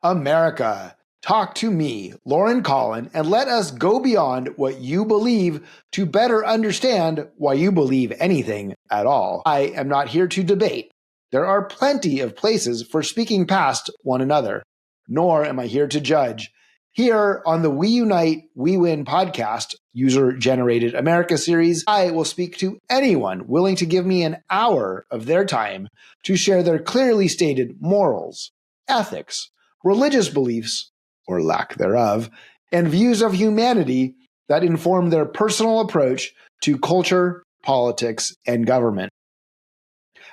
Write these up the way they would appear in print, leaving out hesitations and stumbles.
America. Talk to me, Lauren Collin, and let us go beyond what you believe to better understand why you believe anything at all. I am not here to debate. There are plenty of places for speaking past one another, nor am I here to judge. Here on the We Unite, We Win podcast, user-generated America series, I will speak to anyone willing to give me an hour of their time to share their clearly stated morals, ethics, religious beliefs, or lack thereof, and views of humanity that inform their personal approach to culture, politics, and government.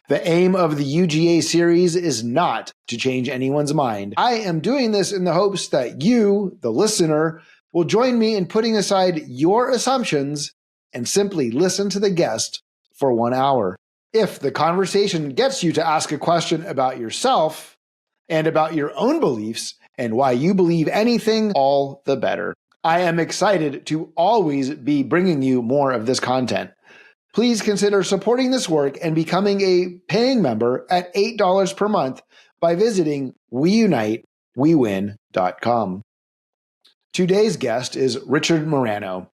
The aim of the UGA series is not to change anyone's mind. I am doing this in the hopes that you, the listener, will join me in putting aside your assumptions and simply listen to the guest for 1 hour. If the conversation gets you to ask a question about yourself and about your own beliefs and why you believe anything, all the better. I am excited to always be bringing you more of this content. Please consider supporting this work and becoming a paying member at $8 per month by visiting weunitewewin.com. Today's guest is Richard Marano.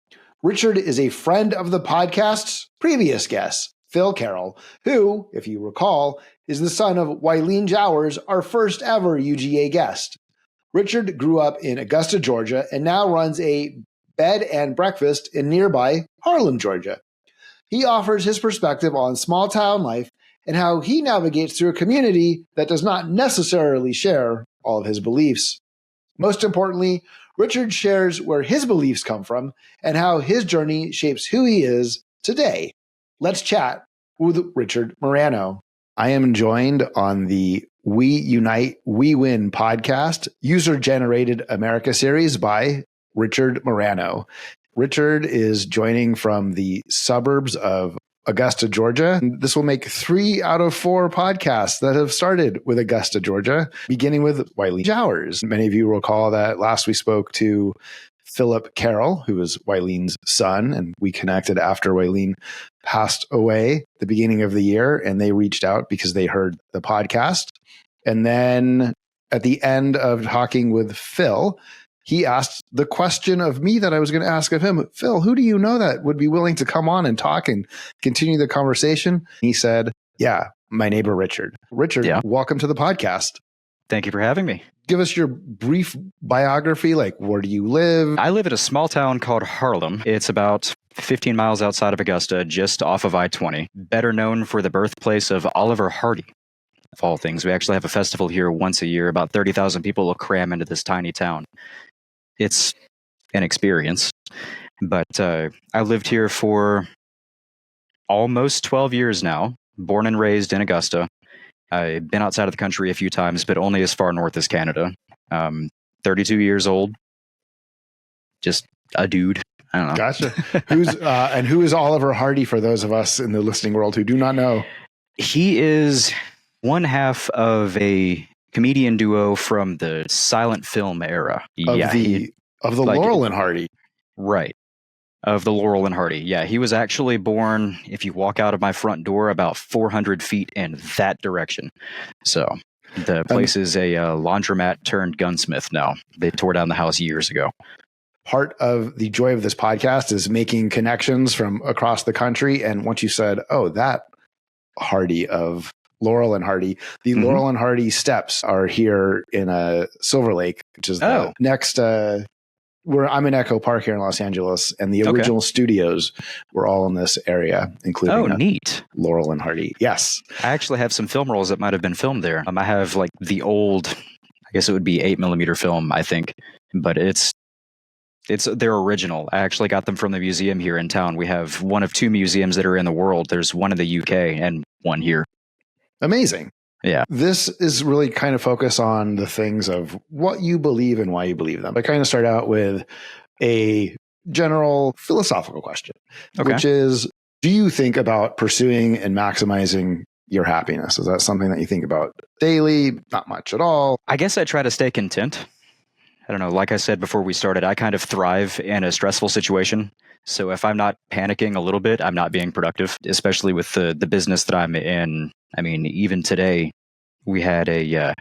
Richard is a friend of the podcast's previous guest, Phil Carroll, who, if you recall, is the son of Wileen Jowers, our first ever UGA guest. Richard grew up in Augusta, Georgia, and now runs a bed and breakfast in nearby Harlem, Georgia. He offers his perspective on small town life and how he navigates through a community that does not necessarily share all of his beliefs. Most importantly, Richard shares where his beliefs come from and how his journey shapes who he is today. Let's chat with Richard Marano. I am joined on the We Unite, We Win podcast, user-generated America series by Richard Marano. Richard is joining from the suburbs of Augusta, Georgia. This will make 3 out of 4 podcasts that have started with Augusta, Georgia, beginning with Wileen Jowers. Many of you recall that last we spoke to Philip Carroll, who was Wileen's son, and we connected after Wileen passed away at the beginning of the year, and they reached out because they heard the podcast. And then at the end of talking with Phil, he asked the question of me that I was going to ask of him. Phil, who do you know that would be willing to come on and talk and continue the conversation? He said, yeah, my neighbor, Richard. Richard, Welcome to the podcast. Thank you for having me. Give us your brief biography. Like, where do you live? I live in a small town called Harlem. It's about 15 miles outside of Augusta, just off of I-20. Better known for the birthplace of Oliver Hardy, of all things. We actually have a festival here once a year. About 30,000 people will cram into this tiny town. It's an experience. But I lived here for almost 12 years now, born and raised in Augusta. I've been outside of the country a few times, but only as far north as Canada. 32 years old. Just a dude. I don't know. Gotcha. Who is Oliver Hardy for those of us in the listening world who do not know? He is one half of a comedian duo from the silent film era. Of the Laurel and Hardy. Right. Of the Laurel and Hardy. Yeah, he was actually born, if you walk out of my front door, about 400 feet in that direction. So the place is a laundromat turned gunsmith now. They tore down the house years ago. Part of the joy of this podcast is making connections from across the country. And once you said, oh, that Hardy of Laurel and Hardy, the Laurel and Hardy steps are here in Silver Lake, which is the next... I'm in Echo Park here in Los Angeles, and the original studios were all in this area, including neat. Laurel and Hardy. Yes. I actually have some film rolls that might have been filmed there. I have like the old, I guess it would be 8mm film, I think, but it's their original. I actually got them from the museum here in town. We have one of 2 museums that are in the world. There's one in the UK and one here. Amazing. Yeah. This is really kind of focus on the things of what you believe and why you believe them. I kind of start out with a general philosophical question, which is, do you think about pursuing and maximizing your happiness? Is that something that you think about daily? Not much at all? I guess I try to stay content. I don't know. Like I said before we started, I kind of thrive in a stressful situation. So if I'm not panicking a little bit, I'm not being productive, especially with the business that I'm in. I mean, even today, We had an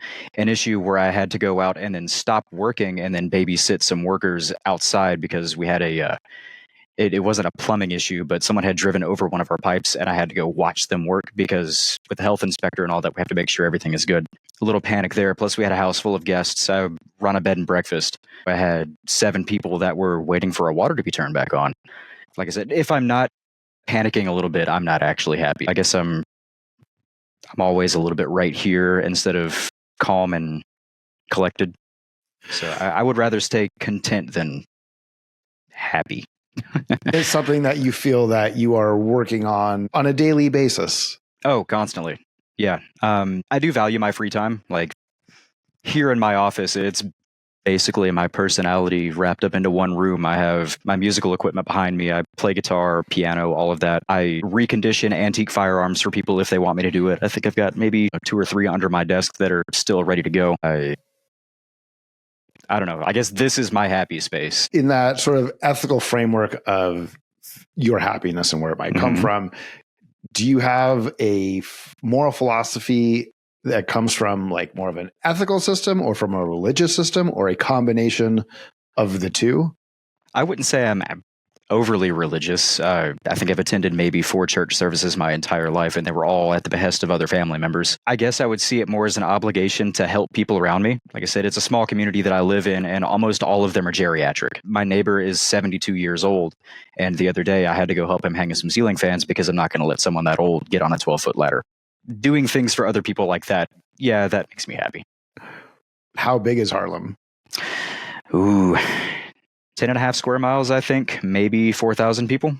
issue where I had to go out and then stop working and then babysit some workers outside because we had it wasn't a plumbing issue, but someone had driven over one of our pipes and I had to go watch them work because with the health inspector and all that, we have to make sure everything is good. A little panic there. Plus, we had a house full of guests. I run a bed and breakfast. I had 7 people that were waiting for a water to be turned back on. Like I said, if I'm not panicking a little bit, I'm not actually happy. I guess I'm always a little bit right here instead of calm and collected. So I would rather stay content than happy. It's something that you feel that you are working on a daily basis. Oh, constantly. Yeah. I do value my free time. Like here in my office, it's basically my personality wrapped up into one room. I have my musical equipment behind me. I play guitar, piano, all of that. I recondition antique firearms for people if they want me to do it. I think I've got maybe 2 or 3 under my desk that are still ready to go. I don't know. I guess this is my happy space. In that sort of ethical framework of your happiness and where it might come from, do you have a moral philosophy that comes from like more of an ethical system or from a religious system or a combination of the two? I wouldn't say I'm overly religious. I think I've attended maybe 4 church services my entire life, and they were all at the behest of other family members. I guess I would see it more as an obligation to help people around me. Like I said, it's a small community that I live in, and almost all of them are geriatric. My neighbor is 72 years old, and the other day I had to go help him hang some ceiling fans because I'm not going to let someone that old get on a 12-foot ladder. Doing things for other people like that, yeah, that makes me happy. How big is Harlem? Ooh, 10.5 square miles, I think, maybe 4,000 people.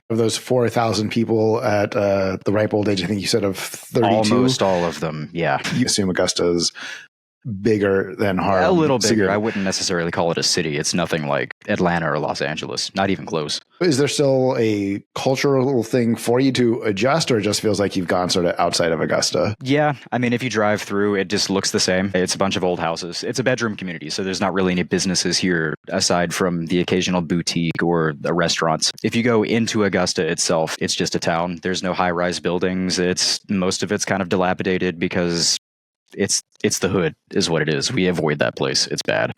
Of those 4,000 people at the ripe old age, I think you said of 32? Almost all of them, yeah. You assume Augusta's bigger than Harlem. A little bigger. I wouldn't necessarily call it a city. It's nothing like Atlanta or Los Angeles. Not even close. Is there still a cultural thing for you to adjust, or it just feels like you've gone sort of outside of Augusta? Yeah. I mean, if you drive through, it just looks the same. It's a bunch of old houses. It's a bedroom community, so there's not really any businesses here aside from the occasional boutique or the restaurants. If you go into Augusta itself, it's just a town. There's no high-rise buildings. Most of it's kind of dilapidated because it's the hood is what it is. We avoid that place. It's bad.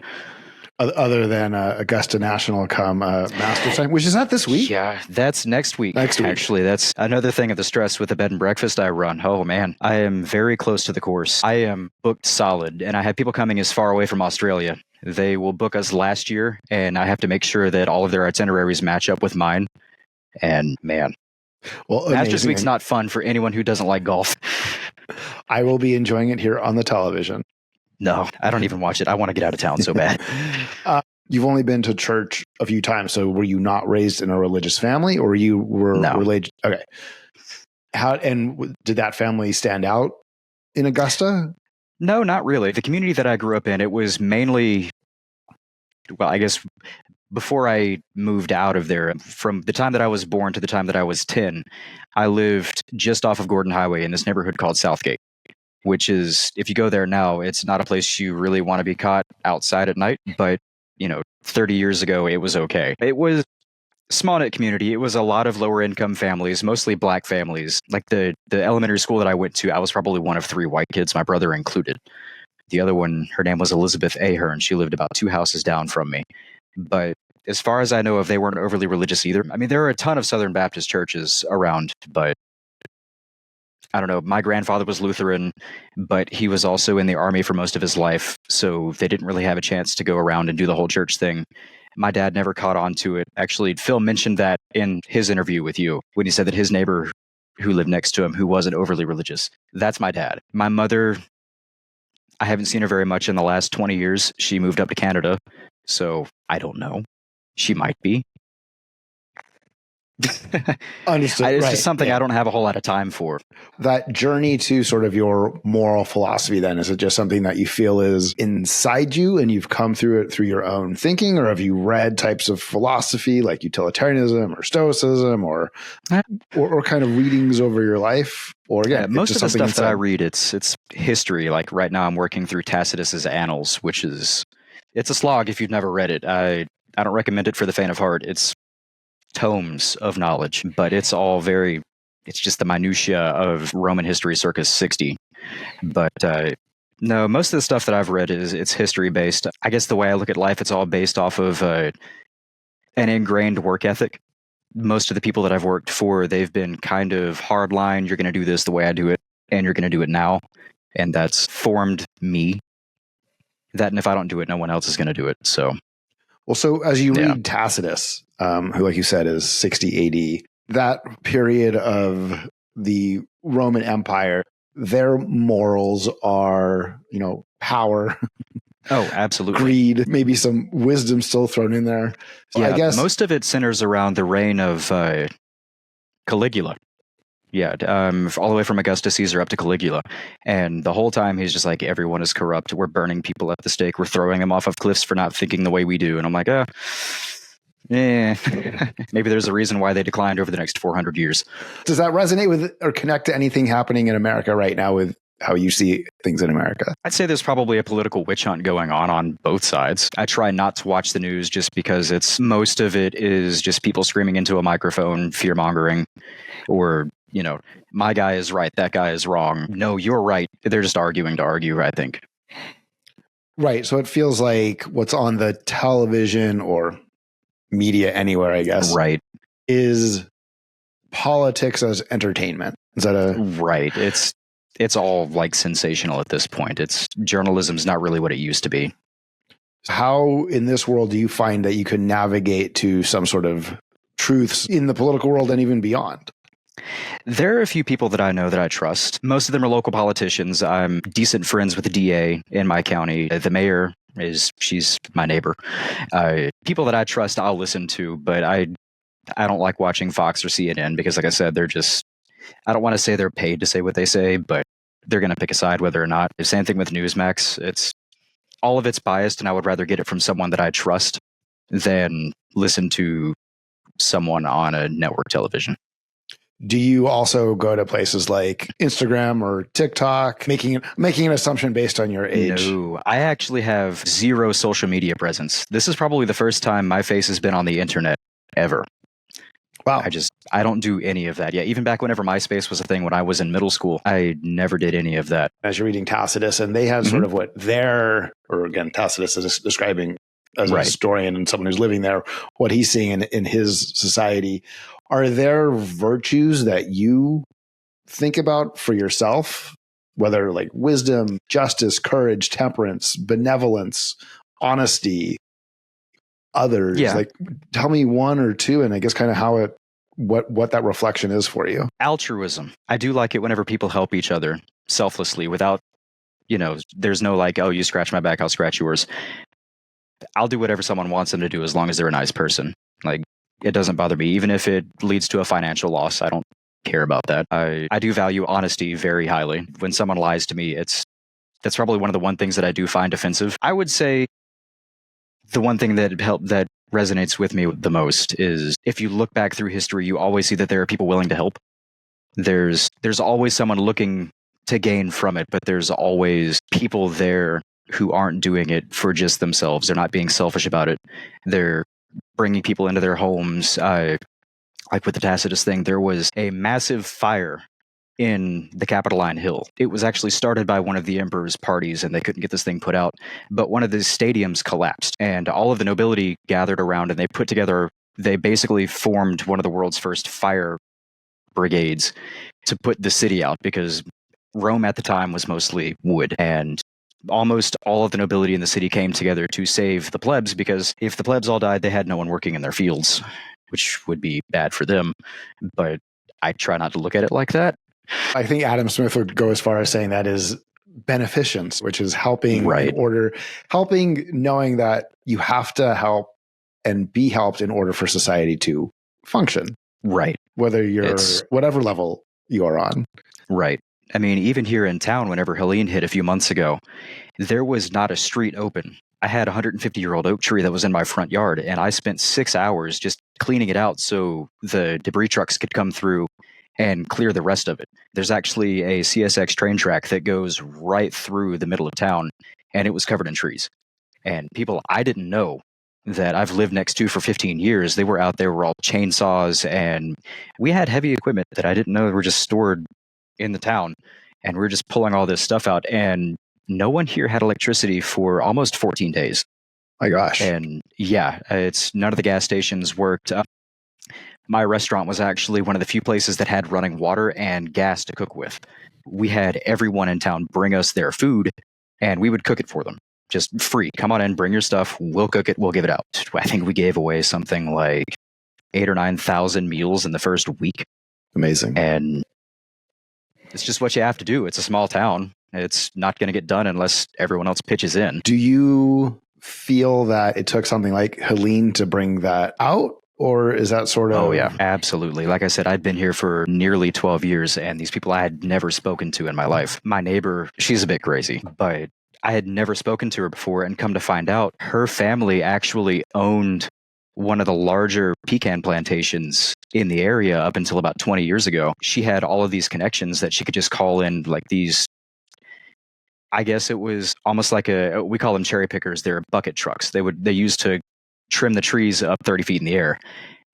Other than Augusta National come Master Time, which is not this week. Yeah, that's next week. Next week. Actually, that's another thing of the stress with the bed and breakfast I run. Oh, man. I am very close to the course. I am booked solid, and I have people coming as far away from Australia. They will book us last year, and I have to make sure that all of their itineraries match up with mine. And, man, well, Masters Week's not fun for anyone who doesn't like golf. I will be enjoying it here on the television. No, I don't even watch it. I want to get out of town so bad. You've only been to church a few times, so were you not raised in a religious family, or you were related? Okay. Did that family stand out in Augusta? No, not really. The community that I grew up in, it was mainly, well, I guess before I moved out of there, from the time that I was born to the time that I was 10, I lived just off of Gordon Highway in this neighborhood called Southgate, which is, if you go there now, it's not a place you really want to be caught outside at night. But, 30 years ago, it was okay. It was a small-knit community. It was a lot of lower-income families, mostly black families. Like the elementary school that I went to, I was probably one of 3 white kids, my brother included. The other one, her name was Elizabeth Ahern. She lived about 2 houses down from me. But as far as I know of, they weren't overly religious either. I mean, there are a ton of Southern Baptist churches around, but I don't know. My grandfather was Lutheran, but he was also in the army for most of his life, so they didn't really have a chance to go around and do the whole church thing. My dad never caught on to it. Actually, Phil mentioned that in his interview with you when he said that his neighbor who lived next to him, who wasn't overly religious, that's my dad. My mother, I haven't seen her very much in the last 20 years. She moved up to Canada, so I don't know. She might be. Understood. It's just something I don't have a whole lot of time for. That journey to sort of your moral philosophy, then, is it just something that you feel is inside you and you've come through it through your own thinking, or have you read types of philosophy like utilitarianism or stoicism or kind of readings over your life? Or again, most of the stuff that I read, it's history. Like right now I'm working through Tacitus's Annals, which is, it's a slog if you've never read it. I don't recommend it for the faint of heart. It's tomes of knowledge, but it's all it's just the minutia of Roman history circa 60. But no, most of the stuff that I've read it's history based. I guess the way I look at life, it's all based off of an ingrained work ethic. Most of the people that I've worked for, they've been kind of hardline. You're going to do this the way I do it, and you're going to do it now. And that's formed me. That, and if I don't do it, no one else is going to do it. So, well, so as you read Tacitus, who, like you said, is 60 AD, that period of the Roman Empire, their morals are, power. Oh, absolutely. Greed, maybe some wisdom still thrown in there. So yeah, I guess most of it centers around the reign of Caligula. Yeah, all the way from Augustus Caesar up to Caligula. And the whole time he's just like, everyone is corrupt. We're burning people at the stake. We're throwing them off of cliffs for not thinking the way we do. And I'm like, maybe there's a reason why they declined over the next 400 years. Does that resonate with or connect to anything happening in America right now with how you see things in America? I'd say there's probably a political witch hunt going on both sides. I try not to watch the news just because most of it is just people screaming into a microphone, fear mongering, or, my guy is right, that guy is wrong. No, you're right. They're just arguing to argue, I think. Right. So it feels like what's on the television or media anywhere, I guess, right, is politics as entertainment. Is that right? It's all like sensational at this point. Journalism's not really what it used to be. How in this world do you find that you can navigate to some sort of truths in the political world and even beyond? There are a few people that I know that I trust. Most of them are local politicians. I'm decent friends with the DA in my county. The mayor she's my neighbor. People that I trust, I'll listen to, but I don't like watching Fox or CNN because, like I said, they're just, I don't want to say they're paid to say what they say, but they're going to pick a side whether or not. The same thing with Newsmax. All of it's biased, and I would rather get it from someone that I trust than listen to someone on a network television. Do you also go to places like Instagram or TikTok, making an assumption based on your age? No, I actually have zero social media presence. This is probably the first time my face has been on the internet ever. Wow. I don't do any of that. Yeah, even back whenever MySpace was a thing when I was in middle school, I never did any of that. As you're reading Tacitus, and they have sort of what Tacitus is describing as a historian and someone who's living there, what he's seeing in his society. Are there virtues that you think about for yourself, whether like wisdom, justice, courage, temperance, benevolence, honesty, others? Yeah. Like, tell me one or two, and I guess kind of how what that reflection is for you. Altruism. I do like it whenever people help each other selflessly without, there's no like, oh, you scratch my back, I'll scratch yours. I'll do whatever someone wants them to do as long as they're a nice person. Like, it doesn't bother me. Even if it leads to a financial loss, I don't care about that. I do value honesty very highly. When someone lies to me, that's probably one of the one things that I do find offensive. I would say the one thing that resonates with me the most is if you look back through history, you always see that there are people willing to help. There's always someone looking to gain from it, but there's always people there who aren't doing it for just themselves. They're not being selfish about it. They're bringing people into their homes. Like with the Tacitus thing, there was a massive fire in the Capitoline Hill. It was actually started by one of the emperor's parties, and they couldn't get this thing put out. But one of the stadiums collapsed, and all of the nobility gathered around, and they basically formed one of the world's first fire brigades to put the city out, because Rome at the time was mostly wood, and almost all of the nobility in the city came together to save the plebs, because if the plebs all died, they had no one working in their fields, which would be bad for them. But I try not to look at it like that. I think Adam Smith would go as far as saying that is beneficence, which is helping helping knowing that you have to help and be helped in order for society to function. Right. Whether you're whatever level you are on. Right. I mean, even here in town, whenever Helene hit a few months ago, there was not a street open. I had a 150-year-old oak tree that was in my front yard, and I spent 6 hours just cleaning it out so the debris trucks could come through and clear the rest of it. There's actually a CSX train track that goes right through the middle of town, and it was covered in trees. And people I didn't know that I've lived next to for 15 years, they were out there, were all chainsaws, and we had heavy equipment that I didn't know were just stored in the town. And we were just pulling all this stuff out, and no one here had electricity for almost 14 days. My gosh. And yeah, it's none of the gas stations worked. My restaurant was actually one of the few places that had running water and gas to cook with. We had everyone in town bring us their food, and we would cook it for them. Just free. Come on in, bring your stuff. We'll cook it. We'll give it out. I think we gave away something like 8,000 or 9,000 meals in the first week. Amazing. And it's just what you have to do. It's a small town. It's not going to get done unless everyone else pitches in. Do you feel that it took something like Helene to bring that out? Or is that sort of... Oh, yeah, absolutely. Like I said, I'd been here for nearly 12 years, and these people I had never spoken to in my life. My neighbor, she's a bit crazy, but I had never spoken to her before, and come to find out, her family actually owned one of the larger pecan plantations in the area up until about 20 years ago. She had all of these connections that she could just call in, like these... I guess it was almost like we call them cherry pickers. They're bucket trucks. They used to trim the trees up 30 feet in the air.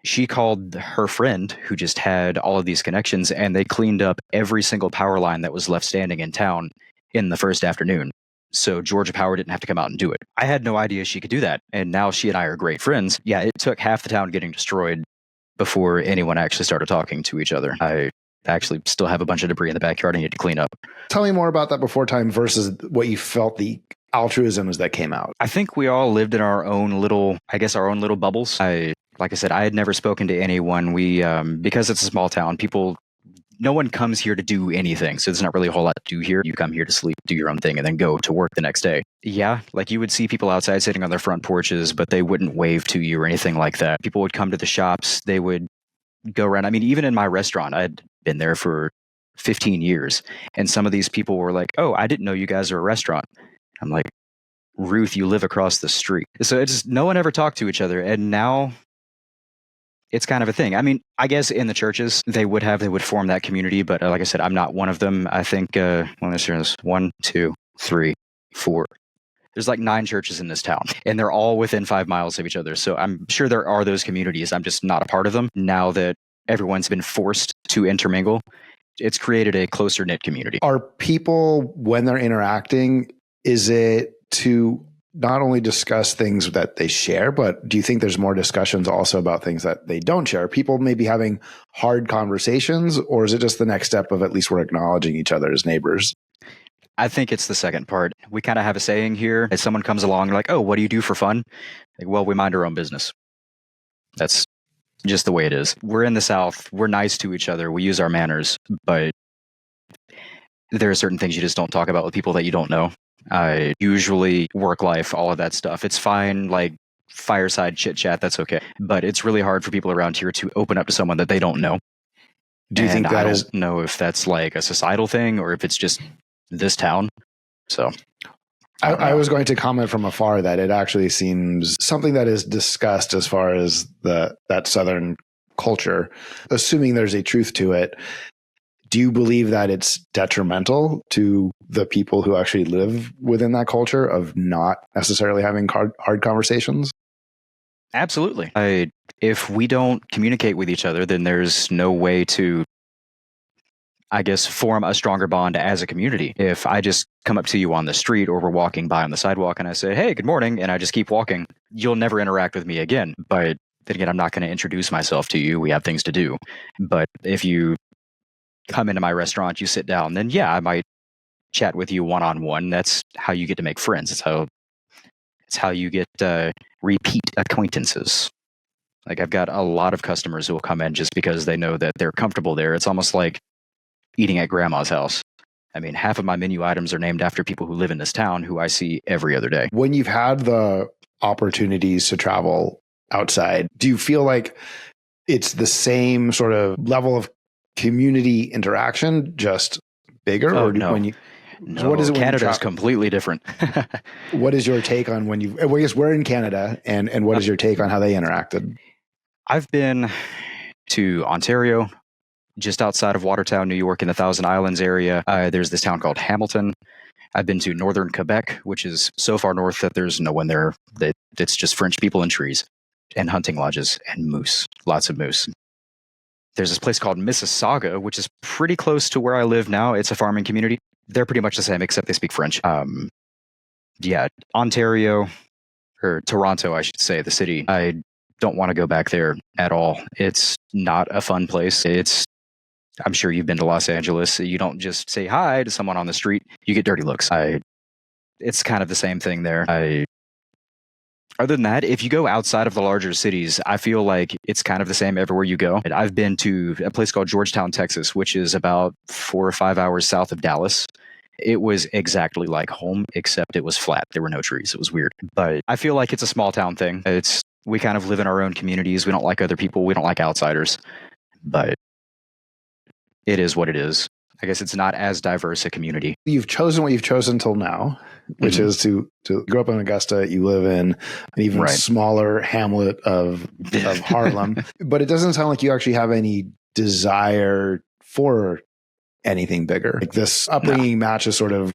She called her friend who just had all of these connections, and they cleaned up every single power line that was left standing in town in the first afternoon. So Georgia Power didn't have to come out and do it. I had no idea she could do that. And now she and I are great friends. Yeah, it took half the town getting destroyed before anyone actually started talking to each other. I actually still have a bunch of debris in the backyard I need to clean up. Tell me more about that before time versus what you felt the altruisms that came out. I think we all lived in our own little bubbles. Like I said, I had never spoken to anyone. We, because it's a small town, no one comes here to do anything. So there's not really a whole lot to do here. You come here to sleep, do your own thing, and then go to work the next day. Yeah, like you would see people outside sitting on their front porches, but they wouldn't wave to you or anything like that. People would come to the shops. They would go around. I mean, even in my restaurant, I'd been there for 15 years. And some of these people were like, oh, I didn't know you guys are a restaurant. I'm like, Ruth, you live across the street. So it's just, no one ever talked to each other. And now it's kind of a thing. I mean, I guess in the churches, they would form that community. But like I said, I'm not one of them. I think, let's hear this. 1, 2, 3, 4. There's like 9 churches in this town, and they're all within 5 miles of each other. So I'm sure there are those communities. I'm just not a part of them. Now that everyone's been forced to intermingle, it's created a closer knit community. Are people, when they're interacting, is it to not only discuss things that they share, but do you think there's more discussions also about things that they don't share? People may be having hard conversations, or is it just the next step of at least we're acknowledging each other as neighbors? I think it's the second part. We kind of have a saying here. If someone comes along like, oh, what do you do for fun? Like, well, we mind our own business. That's just the way it is. We're in the South. We're nice to each other. We use our manners, but there are certain things you just don't talk about with people that you don't know. Usually work life, all of that stuff. It's fine, like fireside chit chat, that's okay. But it's really hard for people around here to open up to someone that they don't know. Do you think that I don't know if that's like a societal thing or if it's just this town. So I was going to comment from afar that it actually seems something that is discussed as far as that Southern culture, assuming there's a truth to it. Do you believe that it's detrimental to the people who actually live within that culture of not necessarily having hard conversations? Absolutely. If we don't communicate with each other, then there's no way to, I guess, form a stronger bond as a community. If I just come up to you on the street or we're walking by on the sidewalk and I say, hey, good morning, and I just keep walking, you'll never interact with me again. But then again, I'm not going to introduce myself to you. We have things to do. But if you come into my restaurant, you sit down, then yeah, I might chat with you one-on-one. That's how you get to make friends. It's how you get repeat acquaintances. Like I've got a lot of customers who will come in just because they know that they're comfortable there. It's almost like eating at grandma's house. I mean, half of my menu items are named after people who live in this town who I see every other day. When you've had the opportunities to travel outside, do you feel like it's the same sort of level of community interaction, just bigger? Oh, or no. So what is it? Canada's completely different. What is your take on when you? I guess we're in Canada, and what is your take on how they interacted? I've been to Ontario, just outside of Watertown, New York, in the Thousand Islands area. There's this town called Hamilton. I've been to northern Quebec, which is so far north that there's no one there. It's just French people and trees, and hunting lodges and moose. Lots of moose. There's this place called Mississauga, which is pretty close to where I live now. It's a farming community. They're pretty much the same, except they speak French. Yeah, Ontario, or Toronto, I should say, the city. I don't want to go back there at all. It's not a fun place. I'm sure you've been to Los Angeles. You don't just say hi to someone on the street. You get dirty looks. It's kind of the same thing there. Other than that, if you go outside of the larger cities, I feel like it's kind of the same everywhere you go. And I've been to a place called Georgetown, Texas, which is about 4 or 5 hours south of Dallas. It was exactly like home, except it was flat. There were no trees. It was weird. But I feel like it's a small town thing. We kind of live in our own communities. We don't like other people. We don't like outsiders. But it is what it is. I guess it's not as diverse a community. You've chosen what you've chosen till now, which is to grow up in Augusta. You live in an even smaller hamlet of Harlem, but it doesn't sound like you actually have any desire for anything bigger. Like this upbringing matches sort of.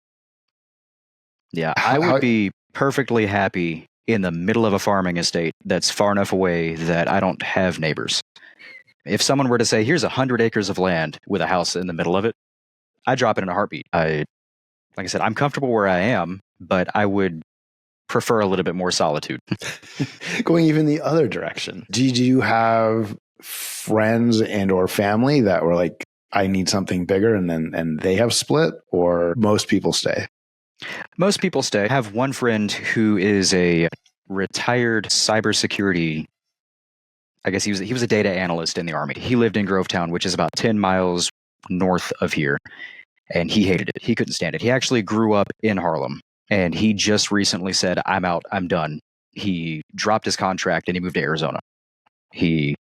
Yeah, I would be perfectly happy in the middle of a farming estate that's far enough away that I don't have neighbors. If someone were to say, here's 100 acres of land with a house in the middle of it, I'd drop it in a heartbeat. Like I said, I'm comfortable where I am, but I would prefer a little bit more solitude. Going even the other direction. Did you have friends and or family that were like, I need something bigger, and they have split, or most people stay? Most people stay. I have one friend who is a retired cybersecurity. I guess he was a data analyst in the Army. He lived in Grovetown, which is about 10 miles north of here, and he hated it. He couldn't stand it. He actually grew up in Harlem, and he just recently said, I'm out, I'm done. He dropped his contract and he moved to Arizona. He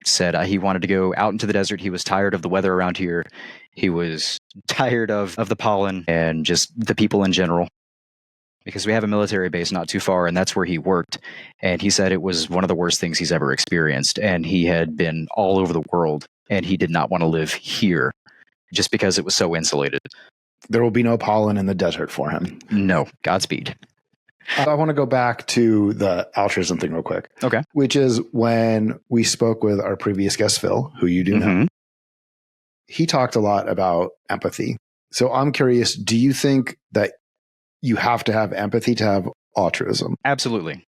said he wanted to go out into the desert. He was tired of the weather around here. He was tired of the pollen and just the people in general, because we have a military base not too far, and that's where he worked. And he said it was one of the worst things he's ever experienced. And he had been all over the world, and he did not want to live here just because it was so insulated. There will be no pollen in the desert for him. No. Godspeed. I want to go back to the altruism thing real quick. Okay. Which is when we spoke with our previous guest, Phil, who you do know. He talked a lot about empathy. So I'm curious, do you think that you have to have empathy to have altruism? Absolutely.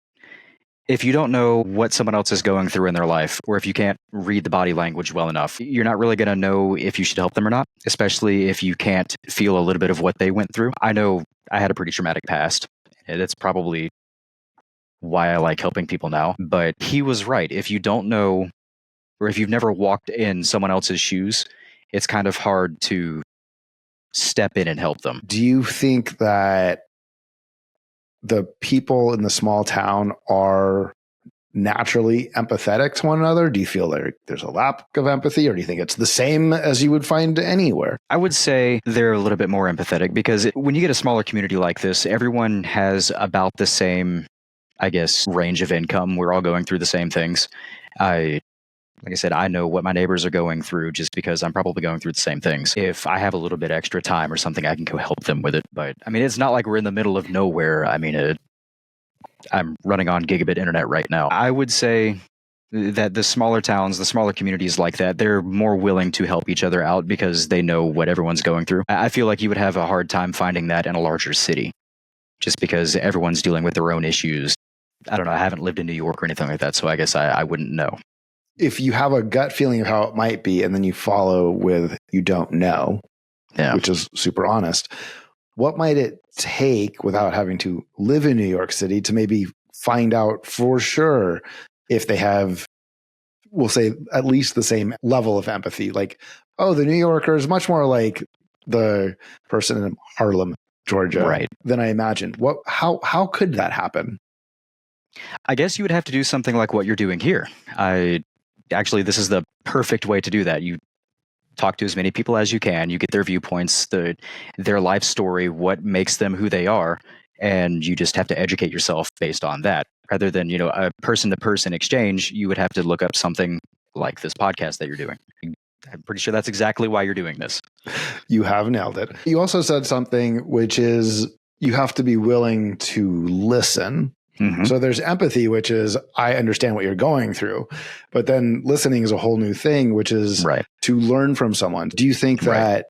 If you don't know what someone else is going through in their life, or if you can't read the body language well enough, you're not really going to know if you should help them or not, especially if you can't feel a little bit of what they went through. I know I had a pretty traumatic past. That's probably why I like helping people now. But he was right. If you don't know, or if you've never walked in someone else's shoes, it's kind of hard to step in and help them. Do you think that the people in the small town are naturally empathetic to one another? Do you feel like there's a lack of empathy, or do you think it's the same as you would find anywhere? I would say they're a little bit more empathetic, because when you get a smaller community like this, everyone has about the same, I guess, range of income. We're all going through the same things. Like I said, I know what my neighbors are going through just because I'm probably going through the same things. If I have a little bit extra time or something, I can go help them with it. But I mean, it's not like we're in the middle of nowhere. I mean, I'm running on gigabit internet right now. I would say that the smaller towns, the smaller communities like that, they're more willing to help each other out because they know what everyone's going through. I feel like you would have a hard time finding that in a larger city, just because everyone's dealing with their own issues. I don't know. I haven't lived in New York or anything like that, so I guess I wouldn't know. If you have a gut feeling of how it might be, and then you follow with you don't know, which is super honest, what might it take without having to live in New York City to maybe find out for sure if they have, we'll say, at least the same level of empathy? Like, oh, the New Yorker is much more like the person in Harlem, Georgia, than I imagined. How could that happen? I guess you would have to do something like what you're doing here. Actually, this is the perfect way to do that. You talk to as many people as you can. You get their viewpoints, their life story, what makes them who they are, and you just have to educate yourself based on that. Rather than, a person-to-person exchange, you would have to look up something like this podcast that you're doing. I'm pretty sure that's exactly why you're doing this. You have nailed it. You also said something which is you have to be willing to listen. Mhm. So there's empathy, which is I understand what you're going through. But then listening is a whole new thing, which is Right. to learn from someone. Do you think Right. that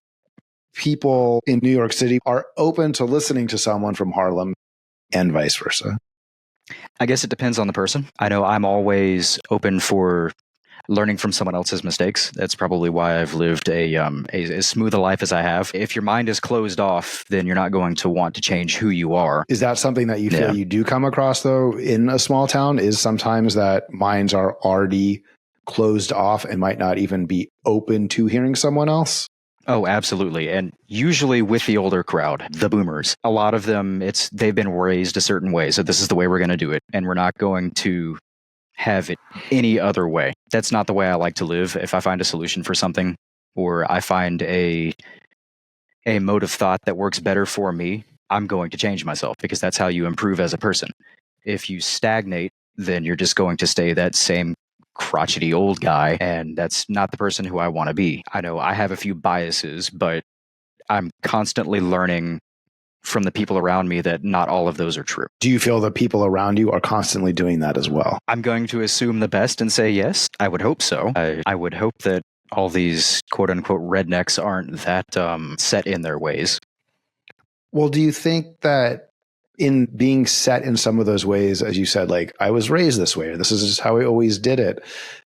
people in New York City are open to listening to someone from Harlem and vice versa? I guess it depends on the person. I know I'm always open for learning from someone else's mistakes. That's probably why I've lived a as smooth a life as I have. If your mind is closed off, then you're not going to want to change who you are. Is that something that you feel you do come across, though, in a small town? Is sometimes that minds are already closed off and might not even be open to hearing someone else? Oh, absolutely. And usually with the older crowd, the boomers, a lot of them, they've been raised a certain way. So this is the way we're going to do it. And we're not going to have it any other way. That's not the way I like to live. If I find a solution for something, or I find a mode of thought that works better for me, I'm going to change myself, because that's how you improve as a person. If you stagnate, then you're just going to stay that same crotchety old guy, and that's not the person who I want to be. I know I have a few biases, but I'm constantly learning from the people around me that not all of those are true. Do you feel the people around you are constantly doing that as well? I'm going to assume the best and say yes. I would hope so. I would hope that all these quote unquote rednecks aren't that set in their ways. Well, do you think that in being set in some of those ways, as you said, like I was raised this way, or this is just how I always did it,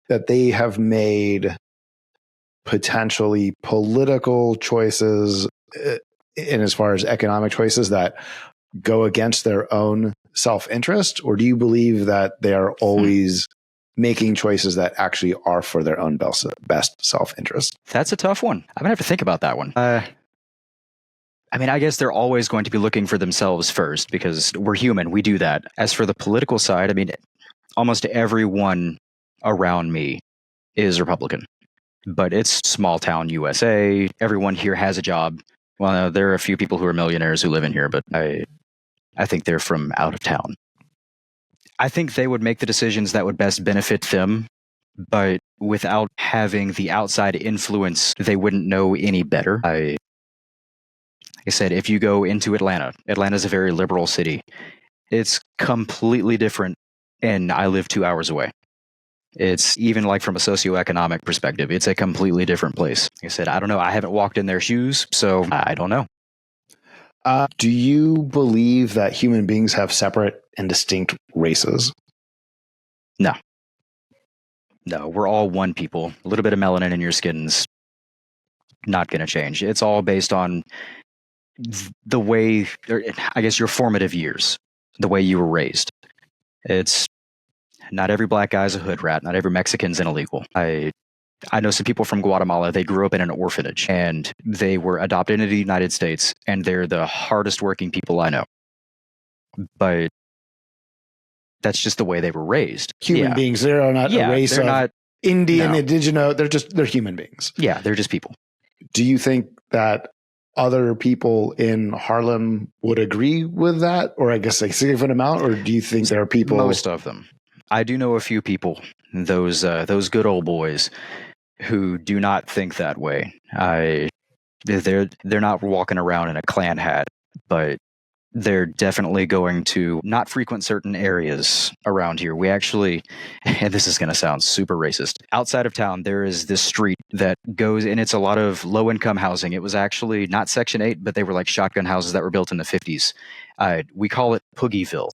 that they have made potentially political choices in as far as economic choices that go against their own self-interest? Or do you believe that they are always making choices that actually are for their own best self-interest? That's a tough one. I'm going to have to think about that one. I mean, I guess they're always going to be looking for themselves first, because we're human. We do that. As for the political side, I mean, almost everyone around me is Republican, but it's small town USA. Everyone here has a job. Well, there are a few people who are millionaires who live in here, but I think they're from out of town. I think they would make the decisions that would best benefit them, but without having the outside influence, they wouldn't know any better. Like I said, if you go into Atlanta's a very liberal city. It's completely different, and I live 2 hours away. It's even like from a socioeconomic perspective, it's a completely different place. Like I said, I don't know. I haven't walked in their shoes, so I don't know. Do you believe that human beings have separate and distinct races? No, we're all one people. A little bit of melanin in your skin's not going to change. It's all based on the way, I guess, your formative years, the way you were raised. It's not every black guy's a hood rat. Not every Mexican's an illegal. I know some people from Guatemala. They grew up in an orphanage and they were adopted into the United States, and they're the hardest working people I know. But that's just the way they were raised. Human beings. They're not a race of not Indian, indigenous. They're human beings. Yeah, they're just people. Do you think that other people in Harlem would agree with that, or I guess a significant amount, or do you think there are people? Most of them. I do know a few people, those good old boys, who do not think that way. They're not walking around in a Klan hat, but they're definitely going to not frequent certain areas around here. We actually, and this is going to sound super racist, outside of town, there is this street that goes, and it's a lot of low-income housing. It was actually not Section 8, but they were like shotgun houses that were built in the 50s. We call it Poogieville,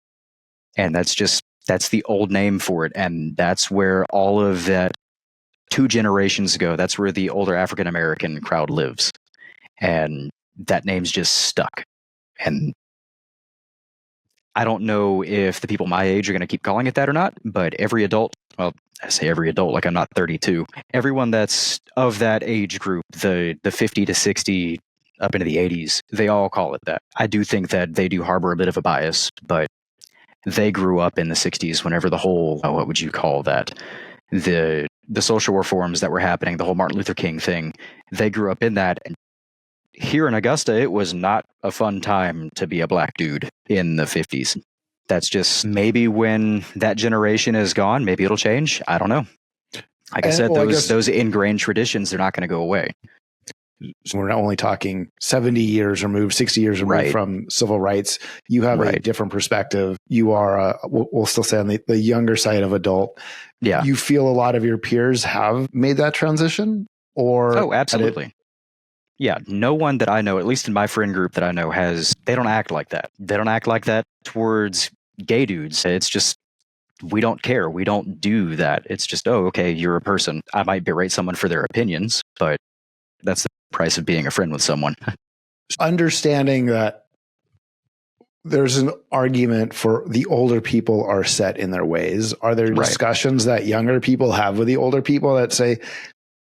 and that's the old name for it, and that's where all of that 2 generations ago, that's where the older African-American crowd lives. And that name's just stuck. And I don't know if the people my age are going to keep calling it that or not, but every adult, well, I say every adult like I'm not 32, everyone that's of that age group, the 50 to 60 up into the 80s, they all call it that. I do think that they do harbor a bit of a bias, but they grew up in the 60s whenever the whole, what would you call that? The social reforms that were happening, the whole Martin Luther King thing, they grew up in that. And here in Augusta, it was not a fun time to be a black dude in the 50s. That's just maybe when that generation is gone, maybe it'll change. I don't know. Like I said, those ingrained traditions, they're not going to go away. So we're not only talking 70 years removed, 60 years removed Right. from civil rights. You have a Right. different perspective. You are, we'll still say on the younger side of adult. Yeah. You feel a lot of your peers have made that transition, or Oh, absolutely. Yeah, no one that I know, at least in my friend group that I know, they don't act like that. They don't act like that towards gay dudes. It's just, we don't care. We don't do that. It's just, oh, okay, you're a person. I might berate someone for their opinions, but that's the price of being a friend with someone. Understanding that there's an argument for the older people are set in their ways. Are there Right. discussions that younger people have with the older people that say,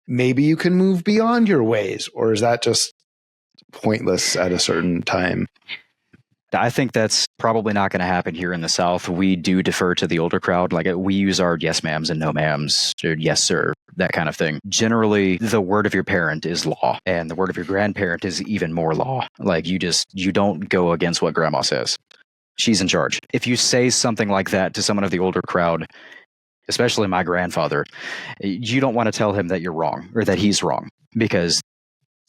maybe you can move beyond your ways? Or is that just pointless at a certain time? I think that's probably not going to happen here in the South. We do defer to the older crowd. Like, we use our yes ma'ams and no ma'ams, or yes sir, that kind of thing. Generally, the word of your parent is law, and the word of your grandparent is even more law. Like, you don't go against what grandma says. She's in charge. If you say something like that to someone of the older crowd, especially my grandfather, you don't want to tell him that you're wrong or that he's wrong, because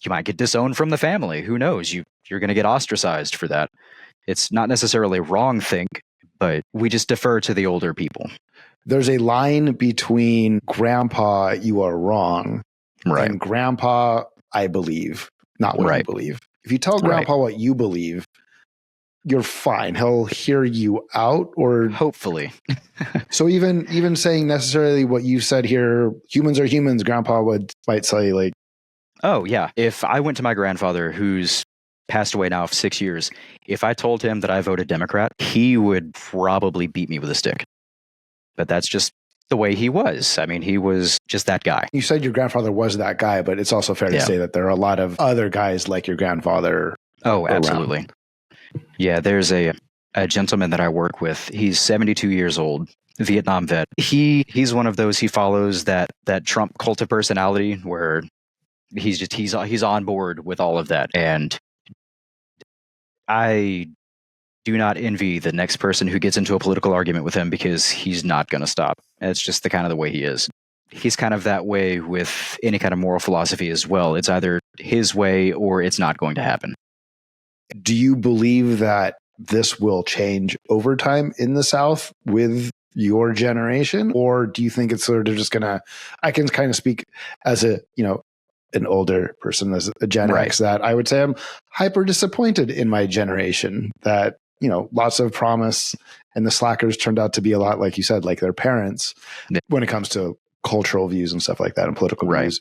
you might get disowned from the family. Who knows? You're going to get ostracized for that. It's not necessarily wrong think, but we just defer to the older people. There's a line between grandpa, you are wrong, Right. and grandpa, I believe, not what you Right. believe. If you tell grandpa what you believe, you're fine. He'll hear you out, or Hopefully. so even saying necessarily what you said here, humans are humans, grandpa might say like, oh yeah. If I went to my grandfather, who's passed away now for 6 years, if I told him that I voted Democrat, he would probably beat me with a stick. But that's just the way he was. I mean, he was just that guy. you said your grandfather was that guy, but it's also fair to say that there are a lot of other guys like your grandfather. Oh, absolutely. Around. Yeah, there's a gentleman that I work with. He's 72 years old, Vietnam vet. He's one of those, he follows that Trump cult of personality where he's on board with all of that. And I do not envy the next person who gets into a political argument with him, because he's not going to stop. It's just the kind of the way he is. He's kind of that way with any kind of moral philosophy as well. It's either his way or it's not going to happen. Do you believe that this will change over time in the South with your generation? Or do you think it's sort of just I can kind of speak as an older person, as a Gen X, that I would say I'm hyper disappointed in my generation, that, lots of promise and the slackers turned out to be a lot, like you said, like their parents when it comes to cultural views and stuff like that and political views.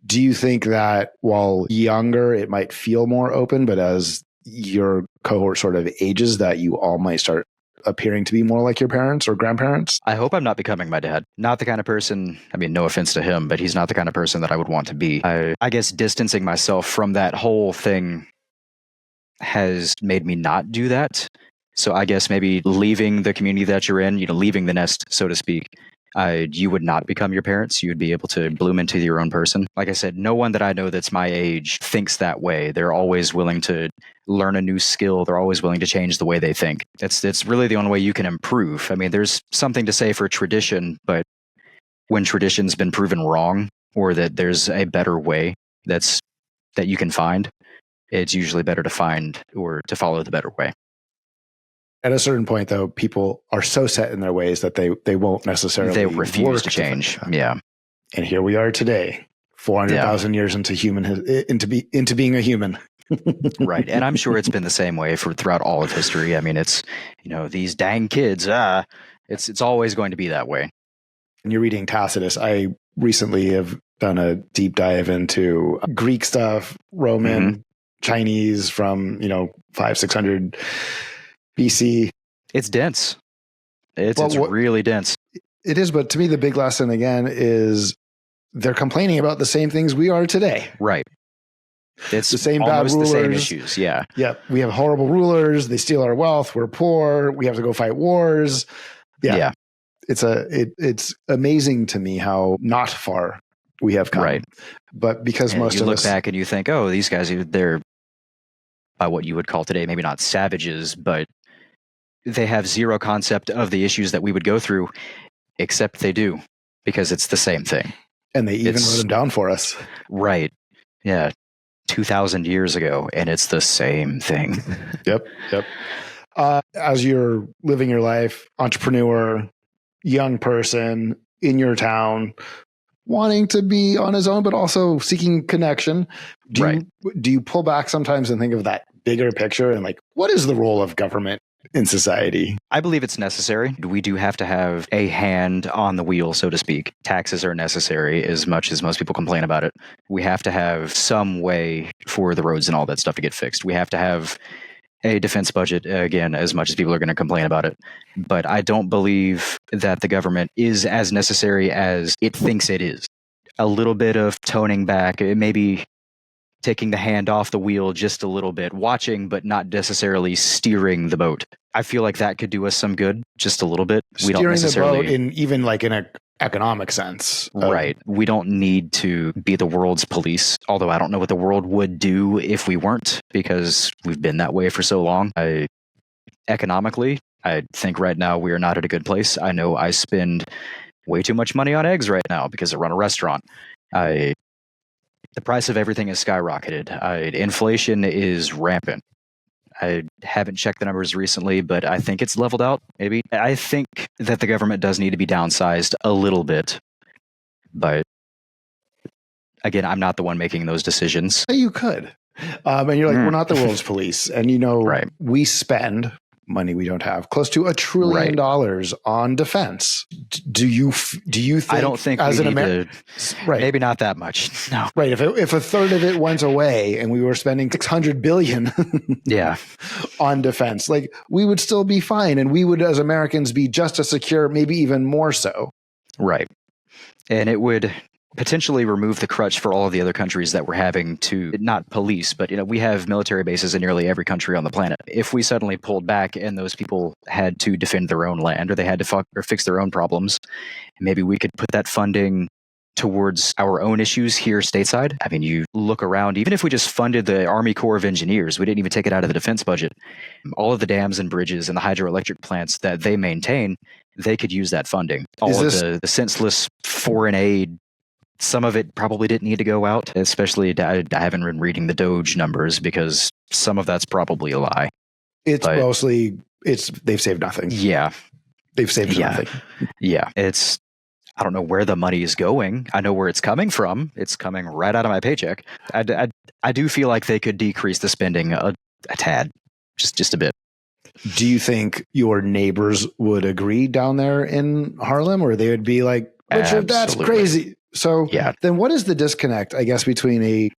Do you think that while younger, it might feel more open, but as your cohort sort of ages, that you all might start appearing to be more like your parents or grandparents? I hope I'm not becoming my dad. Not the kind of person, I mean, no offense to him, but he's not the kind of person that I would want to be. I guess distancing myself from that whole thing has made me not do that. So I guess maybe leaving the community that you're in, leaving the nest, so to speak, you would not become your parents. You would be able to bloom into your own person. Like I said, no one that I know that's my age thinks that way. They're always willing to learn a new skill. They're always willing to change the way they think. It's really the only way you can improve. I mean, there's something to say for tradition, but when tradition's been proven wrong, or that there's a better way that you can find, it's usually better to find or to follow the better way. At a certain point, though, people are so set in their ways that they won't necessarily. They refuse to change. Yeah. And here we are today, 400,000 years into into being a human. Right. And I'm sure it's been the same way throughout all of history. I mean, it's, these dang kids, it's always going to be that way. And you're reading Tacitus. I recently have done a deep dive into Greek stuff, Roman, Chinese from, 500-600 BC. It's dense. It's really dense. It is, but to me, the big lesson again is they're complaining about the same things we are today. Right. It's the same bad rulers. The same issues. Yeah. Yeah. We have horrible rulers. They steal our wealth. We're poor. We have to go fight wars. Yeah. It's amazing to me how not far we have come. Right. But because most you of look us back and you think, oh, these guys, they're by what you would call today, maybe not savages, but they have zero concept of the issues that we would go through, except they do, because it's the same thing. And they even wrote them down for us. Right. Yeah. 2,000 years ago, and it's the same thing. Yep. As you're living your life, entrepreneur, young person in your town, wanting to be on his own, but also seeking connection. Do you pull back sometimes and think of that bigger picture and like, what is the role of government in society? I believe it's necessary. We do have to have a hand on the wheel, so to speak. Taxes are necessary as much as most people complain about it. We have to have some way for the roads and all that stuff to get fixed. We have to have a defense budget, again, as much as people are going to complain about it. But I don't believe that the government is as necessary as it thinks it is. A little bit of toning back, maybe taking the hand off the wheel just a little bit, watching but not necessarily steering the boat. I feel like that could do us some good, just a little bit. We don't necessarily the boat in even like in an economic sense. Right. We don't need to be the world's police, although I don't know what the world would do if we weren't, because we've been that way for so long. Economically, I think right now we are not at a good place. I know I spend way too much money on eggs right now because I run a restaurant. The price of everything has skyrocketed. Inflation is rampant. I haven't checked the numbers recently, but I think it's leveled out, maybe. I think that the government does need to be downsized a little bit. But again, I'm not the one making those decisions. You could. And you're like, we're not the world's police. And, we spend money we don't have, close to $1 trillion on defense. Do you think? I don't think as we an American, maybe not that much. No, right. If a third of it went away and we were spending $600 billion, on defense, like we would still be fine, and we would, as Americans, be just as secure, maybe even more so. Right, and it would potentially remove the crutch for all of the other countries that we're having to not police, but we have military bases in nearly every country on the planet. If we suddenly pulled back and those people had to defend their own land, or they had to fix their own problems, maybe we could put that funding towards our own issues here stateside. I mean, you look around, even if we just funded the Army Corps of Engineers, we didn't even take it out of the defense budget. All of the dams and bridges and the hydroelectric plants that they maintain, they could use that funding. All of the senseless foreign aid, some of it probably didn't need to go out, especially I haven't been reading the Doge numbers because some of that's probably a lie. They've saved nothing. Yeah. They've saved nothing. Yeah. I don't know where the money is going. I know where it's coming from. It's coming right out of my paycheck. I do feel like they could decrease the spending a tad, just a bit. Do you think your neighbors would agree down there in Harlem, or they would be like, Richard, that's crazy? So then what is the disconnect, I guess, between a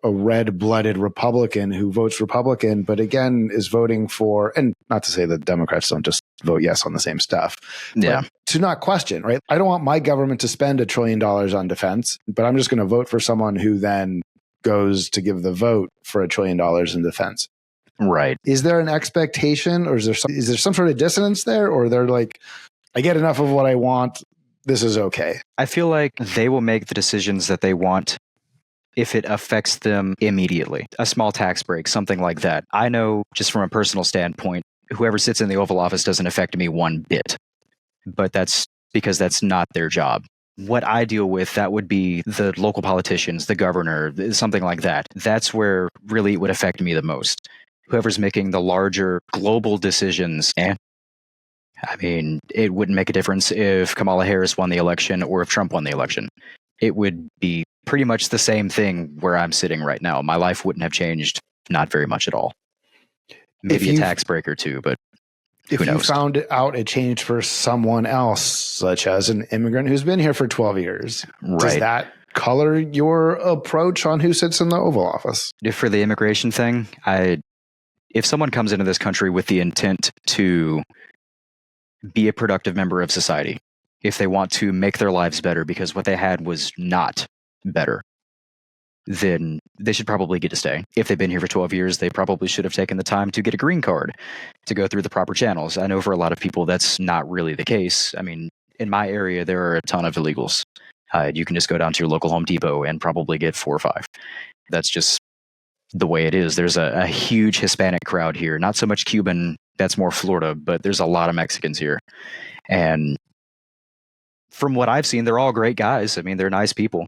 red-blooded Republican who votes Republican, but again is voting for, and not to say that Democrats don't just vote yes on the same stuff. Yeah. To not question, right? I don't want my government to spend $1 trillion on defense, but I'm just going to vote for someone who then goes to give the vote for $1 trillion in defense. Right. Is there an expectation, or is there some sort of dissonance there, or they're like, I get enough of what I want, this is okay? I feel like they will make the decisions that they want if it affects them immediately. A small tax break, something like that. I know, just from a personal standpoint, whoever sits in the Oval Office doesn't affect me one bit. But that's because that's not their job. What I deal with, that would be the local politicians, the governor, something like that. That's where really it would affect me the most. Whoever's making the larger global decisions, I mean, it wouldn't make a difference if Kamala Harris won the election or if Trump won the election. It would be pretty much the same thing where I'm sitting right now. My life wouldn't have changed, not very much at all. Maybe a tax break or two, but who knows? If you found out it changed for someone else, such as an immigrant who's been here for 12 years, does that color your approach on who sits in the Oval Office? For the immigration thing, if someone comes into this country with the intent to be a productive member of society, if they want to make their lives better because what they had was not better, then they should probably get to stay. If they've been here for 12 years, they probably should have taken the time to get a green card, to go through the proper channels. I know for a lot of people that's not really the case. I mean, in my area, there are a ton of illegals. You can just go down to your local Home Depot and probably get 4 or 5. That's just the way it is. There's a huge Hispanic crowd here, not so much Cuban, that's more Florida, but there's a lot of Mexicans here. And from what I've seen, they're all great guys. I mean, they're nice people.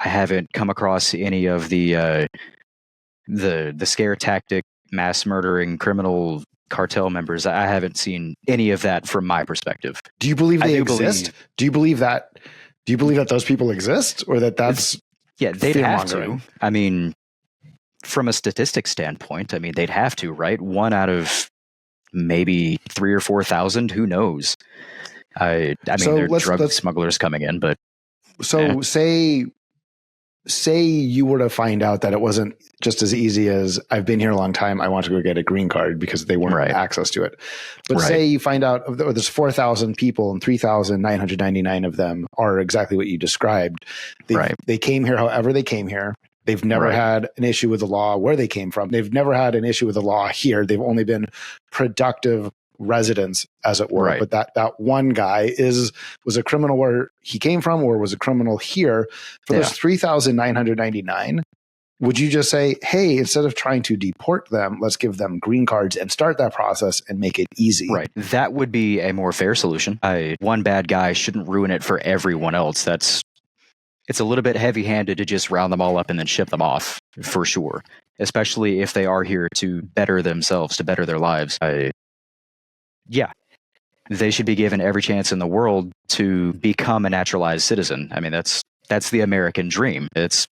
I haven't come across any of the the scare tactic, mass murdering criminal cartel members. I haven't seen any of that from my perspective. Do you believe they exist? Do you believe that those people exist, or that's they'd have to. I mean, from a statistics standpoint, I mean, they'd have to, right? 1 out of maybe 3,000 or 4,000, who knows? I mean, there are drug smugglers coming in, but say you were to find out that it wasn't just as easy as I've been here a long time, I want to go get a green card, because they weren't access to it. But say you find out there's 4,000 people and 3,999 of them are exactly what you described. They came here however they came here. They've never had an issue with the law where they came from. They've never had an issue with the law here. They've only been productive residents, as it were. But that one guy was a criminal where he came from, or was a criminal here. For those 3,999, would you just say, hey, instead of trying to deport them, let's give them green cards and start that process and make it easy? Right. That would be a more fair solution. One bad guy shouldn't ruin it for everyone else. It's a little bit heavy-handed to just round them all up and then ship them off, for sure. Especially if they are here to better themselves, to better their lives. They should be given every chance in the world to become a naturalized citizen. I mean, that's the American dream. It's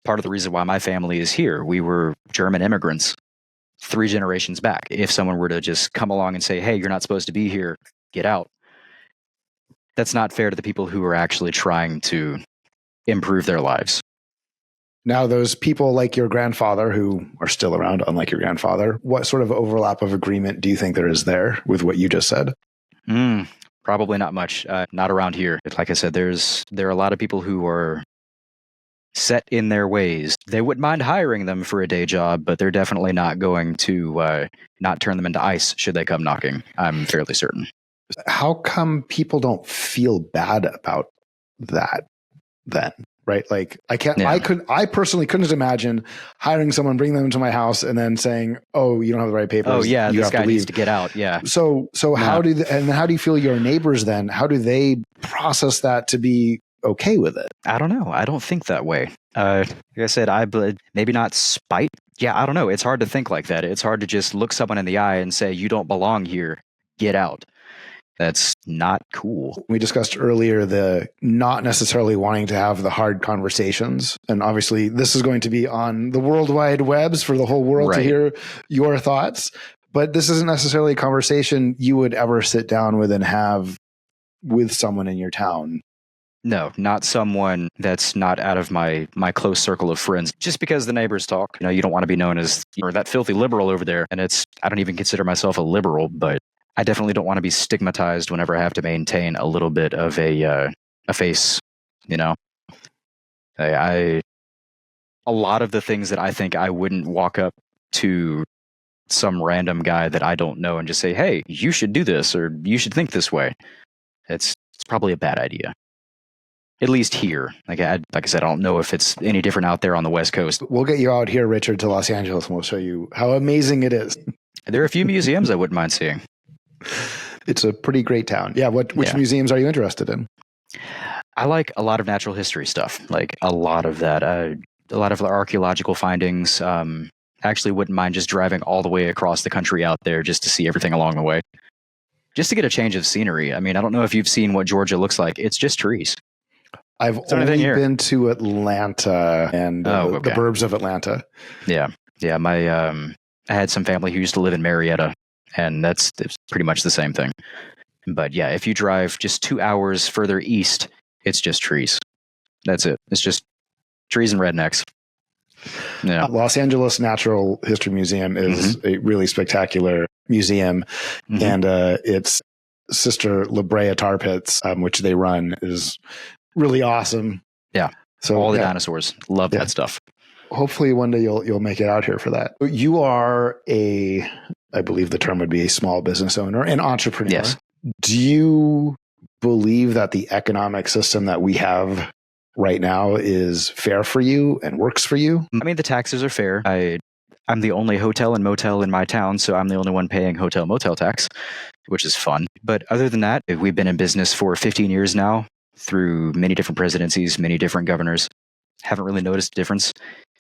part of the reason why my family is here. We were German immigrants 3 generations back. If someone were to just come along and say, hey, you're not supposed to be here, get out, that's not fair to the people who are actually trying to improve their lives. Now, those people like your grandfather who are still around, unlike your grandfather, what sort of overlap of agreement do you think there is there with what you just said? Probably not much. Not around here. Like I said, there are a lot of people who are set in their ways. They wouldn't mind hiring them for a day job, but they're definitely not going to not turn them into ice should they come knocking. I'm fairly certain. How come people don't feel bad about that then? Right? Like I personally couldn't imagine hiring someone, bring them into my house, and then saying, "Oh, you don't have the right papers. Oh yeah, this guy needs to get out." Yeah. So how do you feel your neighbors then? How do they process that to be okay with it? I don't know. I don't think that way. Like I said, maybe not spite. Yeah, I don't know. It's hard to think like that. It's hard to just look someone in the eye and say, "You don't belong here. Get out." That's not cool. We discussed earlier the not necessarily wanting to have the hard conversations. And obviously this is going to be on the World Wide Webs for the whole world to hear your thoughts. But this isn't necessarily a conversation you would ever sit down with and have with someone in your town. No, not someone that's not out of my close circle of friends. Just because the neighbors talk, you don't want to be known as that filthy liberal over there. And I don't even consider myself a liberal, but I definitely don't want to be stigmatized whenever I have to maintain a little bit of a face, a lot of the things that I think I wouldn't walk up to some random guy that I don't know and just say, hey, you should do this, or you should think this way. It's probably a bad idea. At least here. Like I said, I don't know if it's any different out there on the West Coast. We'll get you out here, Richard, to Los Angeles, and we'll show you how amazing it is. There are a few museums I wouldn't mind seeing. It's a pretty great town. Yeah. Which museums are you interested in? I like a lot of natural history stuff. Like a lot of that. A lot of the archaeological findings. Actually wouldn't mind just driving all the way across the country out there just to see everything along the way. Just to get a change of scenery. I mean, I don't know if you've seen what Georgia looks like. It's just trees. I've only been to Atlanta and the burbs of Atlanta. Yeah. Yeah. I had some family who used to live in Marietta. And it's pretty much the same thing. But yeah, if you drive just 2 hours further east, it's just trees. That's it. It's just trees and rednecks. Yeah. Los Angeles Natural History Museum is a really spectacular museum. And its sister La Brea Tar Pits, which they run, is really awesome. Yeah. So all the dinosaurs. Love that stuff. Hopefully one day you'll make it out here for that. You are I believe the term would be a small business owner, an entrepreneur. Yes. Do you believe that the economic system that we have right now is fair for you and works for you? I mean, the taxes are fair. I'm the only hotel and motel in my town, so I'm the only one paying hotel motel tax, which is fun. But other than that, we've been in business for 15 years now through many different presidencies, many different governors. Haven't really noticed a difference.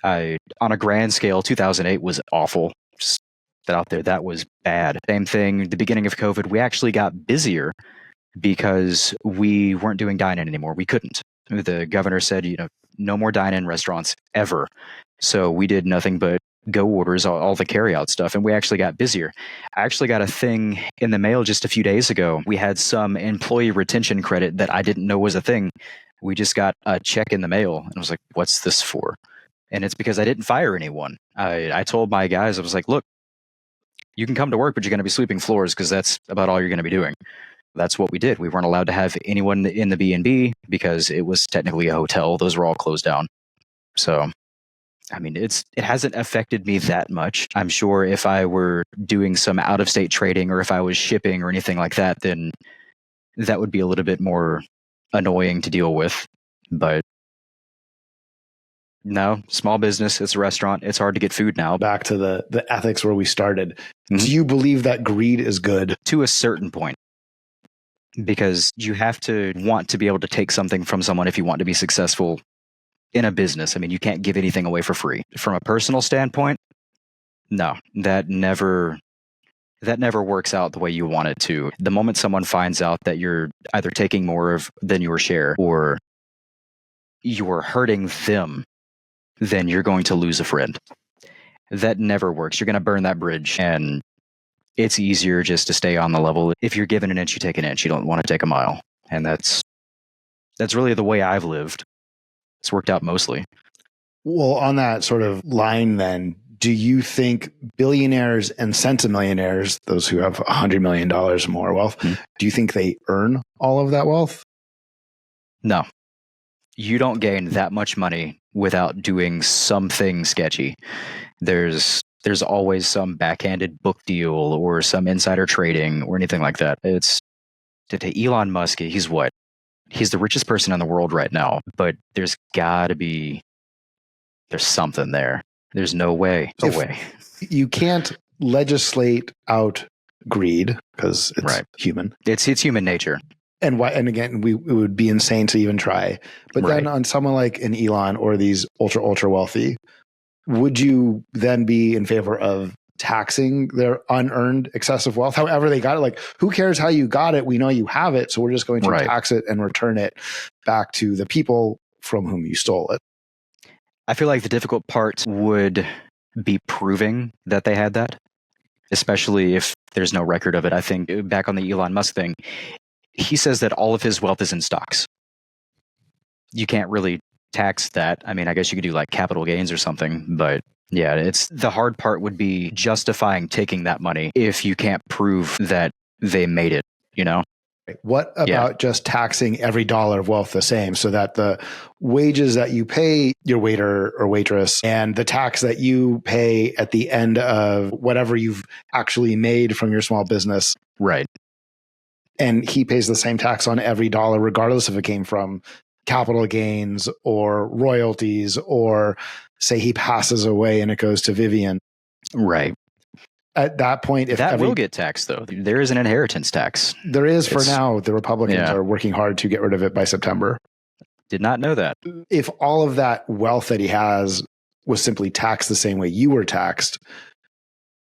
On a grand scale, 2008 was awful. Just that out there, that was bad. Same thing, the beginning of COVID, we actually got busier because we weren't doing dine-in anymore. We couldn't. The governor said, no more dine-in restaurants ever. So we did nothing but go orders, all the carry-out stuff, and we actually got busier. I actually got a thing in the mail just a few days ago. We had some employee retention credit that I didn't know was a thing. We just got a check in the mail, and I was like, what's this for? And it's because I didn't fire anyone. I told my guys, I was like, look, you can come to work, but you're going to be sweeping floors because that's about all you're going to be doing. That's what we did. We weren't allowed to have anyone in the B&B because it was technically a hotel. Those were all closed down. So, I mean, it hasn't affected me that much. I'm sure if I were doing some out-of-state trading or if I was shipping or anything like that, then that would be a little bit more annoying to deal with. But no, small business, it's a restaurant. It's hard to get food now. Back to the ethics where we started. Mhm. Do you believe that greed is good? To a certain point. Because you have to want to be able to take something from someone if you want to be successful in a business. I mean, you can't give anything away for free. From a personal standpoint, no, that never works out the way you want it to. The moment someone finds out that you're either taking more than your share or you're hurting them, then you're going to lose a friend. That never works. You're going to burn that bridge, and it's easier just to stay on the level. If you're given an inch, you take an inch. You don't want to take a mile. And that's really the way I've lived. It's worked out mostly. Well, on that sort of line then, do you think billionaires and centimillionaires, those who have $100 million or more wealth, do you think they earn all of that wealth? No. You don't gain that much money without doing something sketchy. There's always some backhanded book deal or some insider trading or anything like that. It's to Elon Musk, he's what? He's the richest person in the world right now, but there's something there. There's no way. You can't legislate out greed because it's human. It's human nature. And why? And again, it would be insane to even try. But then on someone like an Elon or these ultra wealthy, would you then be in favor of taxing their unearned excessive wealth, however they got it? Like, who cares how you got it? We know you have it, so we're just going to tax it and return it back to the people from whom you stole it. I feel like the difficult part would be proving that they had that, especially if there's no record of it. I think back on the Elon Musk thing, he says that all of his wealth is in stocks. You can't really tax that. I mean, I guess you could do like capital gains or something, but yeah, it's the hard part would be justifying taking that money if you can't prove that they made it, What about just taxing every dollar of wealth the same so that the wages that you pay your waiter or waitress and the tax that you pay at the end of whatever you've actually made from your small business. Right. And he pays the same tax on every dollar, regardless if it came from capital gains or royalties, or say he passes away and it goes to Vivian. Right. At that point, if that will get taxed, though. There is an inheritance tax. There is for now. The Republicans are working hard to get rid of it by September. Did not know that. If all of that wealth that he has was simply taxed the same way you were taxed,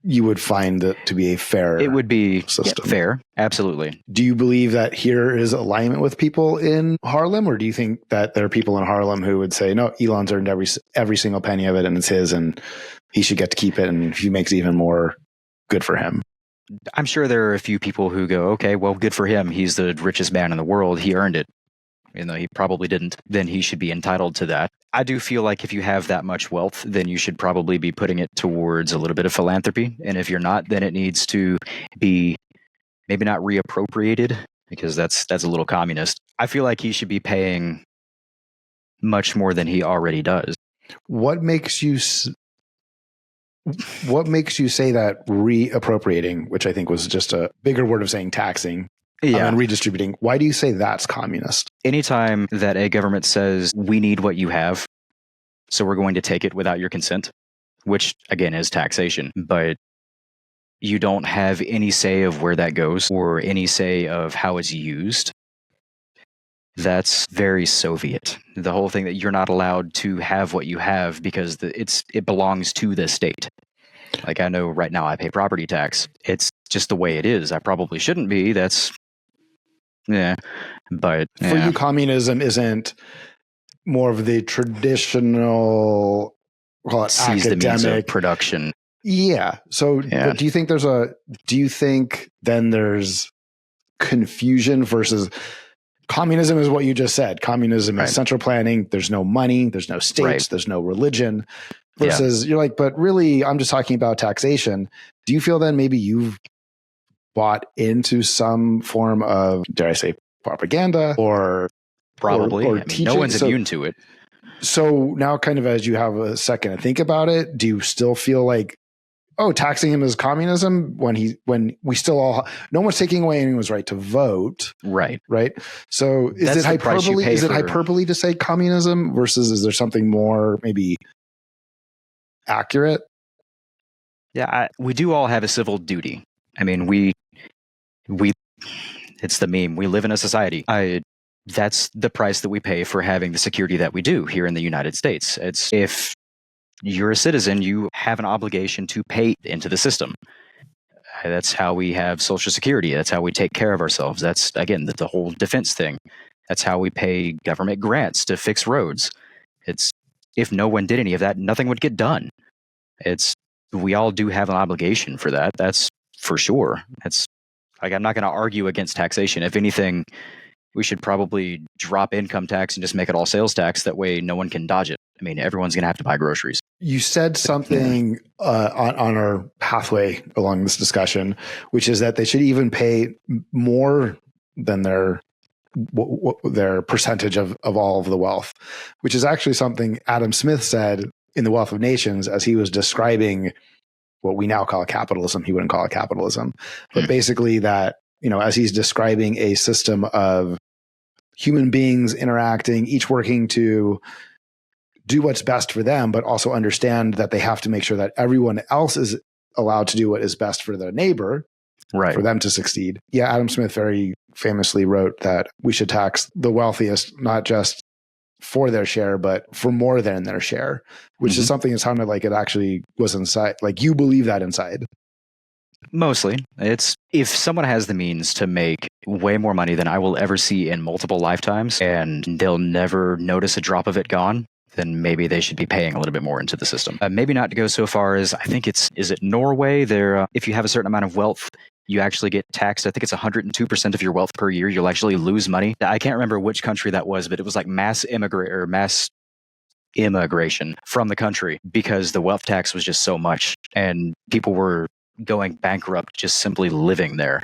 you would find it to be a fair It would be system. Fair. Absolutely. Do you believe that here is alignment with people in Harlem, or do you think that there are people in Harlem who would say, no, Elon's earned every single penny of it and it's his and he should get to keep it, and if he makes even more, good for him? I'm sure there are a few people who go, okay, well, good for him. He's the richest man in the world. He earned it. Even though he probably didn't, then he should be entitled to that. I do feel like if you have that much wealth, then you should probably be putting it towards a little bit of philanthropy. And if you're not, then it needs to be maybe not reappropriated, because that's a little communist. I feel like he should be paying much more than he already does. What makes you say that reappropriating, which I think was just a bigger word of saying taxing, and redistributing, why do you say that's communist? Anytime that a government says, we need what you have, so we're going to take it without your consent, which again is taxation, but you don't have any say of where that goes or any say of how it's used, That's very Soviet. The whole thing that you're not allowed to have what you have because it belongs to the state. Like, I know right now I pay property tax. It's just the way it is. I probably shouldn't be. That's, yeah. But For yeah. you, communism isn't more of the traditional, call it Sees the means of academic production. Yeah. So, Yeah. but do you think then there's confusion versus communism is what you just said. Communism Right. is central planning. There's no money. There's no states. Right. There's no religion. Versus you're like, but really, I'm just talking about taxation. Do you feel then maybe you've bought into some form of, dare I say, propaganda or Probably. or I mean, teaching? no one's immune to it. So now, kind of as you have a second to think about it, do you still feel like, oh, taxing him is communism when we still all, no one's taking away anyone's right to vote. Right. Right. So is it hyperbole? Is it hyperbole to say communism versus is there something more maybe accurate? Yeah. We do all have a civil duty. I mean, we, it's the meme. We live in a society. That's the price that we pay for having the security that we do here in the United States. It's, if you're a citizen, you have an obligation to pay into the system. That's how we have Social Security. That's how we take care of ourselves. That's, again, the whole defense thing. That's how we pay government grants to fix roads. It's, if no one did any of that, nothing would get done. It's, we all do have an obligation for that. That's for sure. It's like, I'm not going to argue against taxation. If anything, we should probably drop income tax and just make it all sales tax. That way no one can dodge it. I mean, everyone's going to have to buy groceries. You said something on our pathway along this discussion, which is that they should even pay more than their percentage of all of the wealth, which is actually something Adam Smith said in The Wealth of Nations as he was describing what we now call capitalism. He wouldn't call it capitalism, but basically that, as he's describing a system of human beings interacting, each working to do what's best for them, but also understand that they have to make sure that everyone else is allowed to do what is best for their neighbor, right, for them to succeed. Yeah, Adam Smith very famously wrote that we should tax the wealthiest, not just for their share, but for more than their share, which is something that sounded like it actually was inside. Like, you believe that inside. Mostly. It's, if someone has the means to make way more money than I will ever see in multiple lifetimes, and they'll never notice a drop of it gone, then maybe they should be paying a little bit more into the system. Maybe not to go so far as, I think is it Norway? There, if you have a certain amount of wealth, you actually get taxed. I think it's 102% of your wealth per year. You'll actually lose money. I can't remember which country that was, but it was like mass immigration from the country because the wealth tax was just so much and people were going bankrupt just simply living there.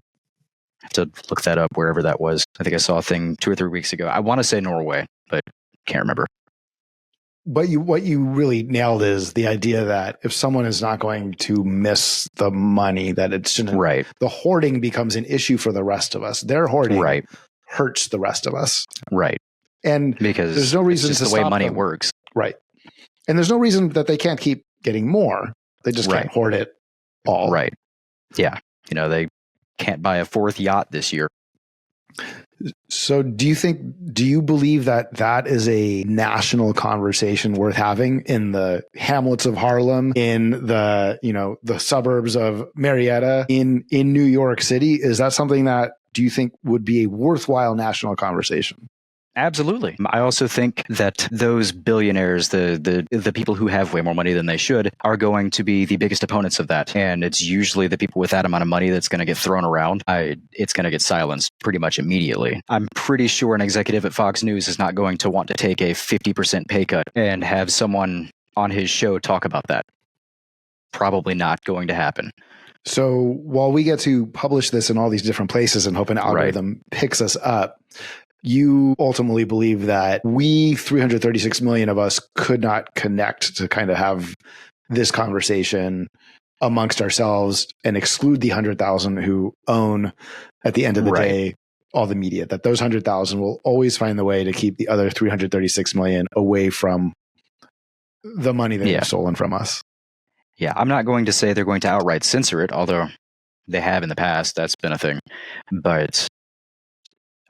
I have to look that up wherever that was. I think I saw a thing 2 or 3 weeks ago. I want to say Norway, but can't remember. But what you really nailed is the idea that if someone is not going to miss the money, that it shouldn't. Right. The hoarding becomes an issue for the rest of us. Their hoarding hurts the rest of us. Right. And because there's no reason to stop them. It's just the way money works. Right. And there's no reason that they can't keep getting more. They just can't hoard it all. Right. Yeah. They can't buy a 4th yacht this year. So do you believe that is a national conversation worth having in the hamlets of Harlem, in the, the suburbs of Marietta, in New York City? Is that something that do you think would be a worthwhile national conversation? Absolutely. I also think that those billionaires, the people who have way more money than they should, are going to be the biggest opponents of that. And it's usually the people with that amount of money that's going to get thrown around. It's going to get silenced pretty much immediately. I'm pretty sure an executive at Fox News is not going to want to take a 50% pay cut and have someone on his show talk about that. Probably not going to happen. So while we get to publish this in all these different places and hope an algorithm picks us up, you ultimately believe that we 336 million of us could not connect to kind of have this conversation amongst ourselves and exclude the 100,000 who own, at the end of the day, all the media, that those 100,000 will always find the way to keep the other 336 million away from the money that they've stolen from us. Yeah, I'm not going to say they're going to outright censor it, although they have in the past. That's been a thing. But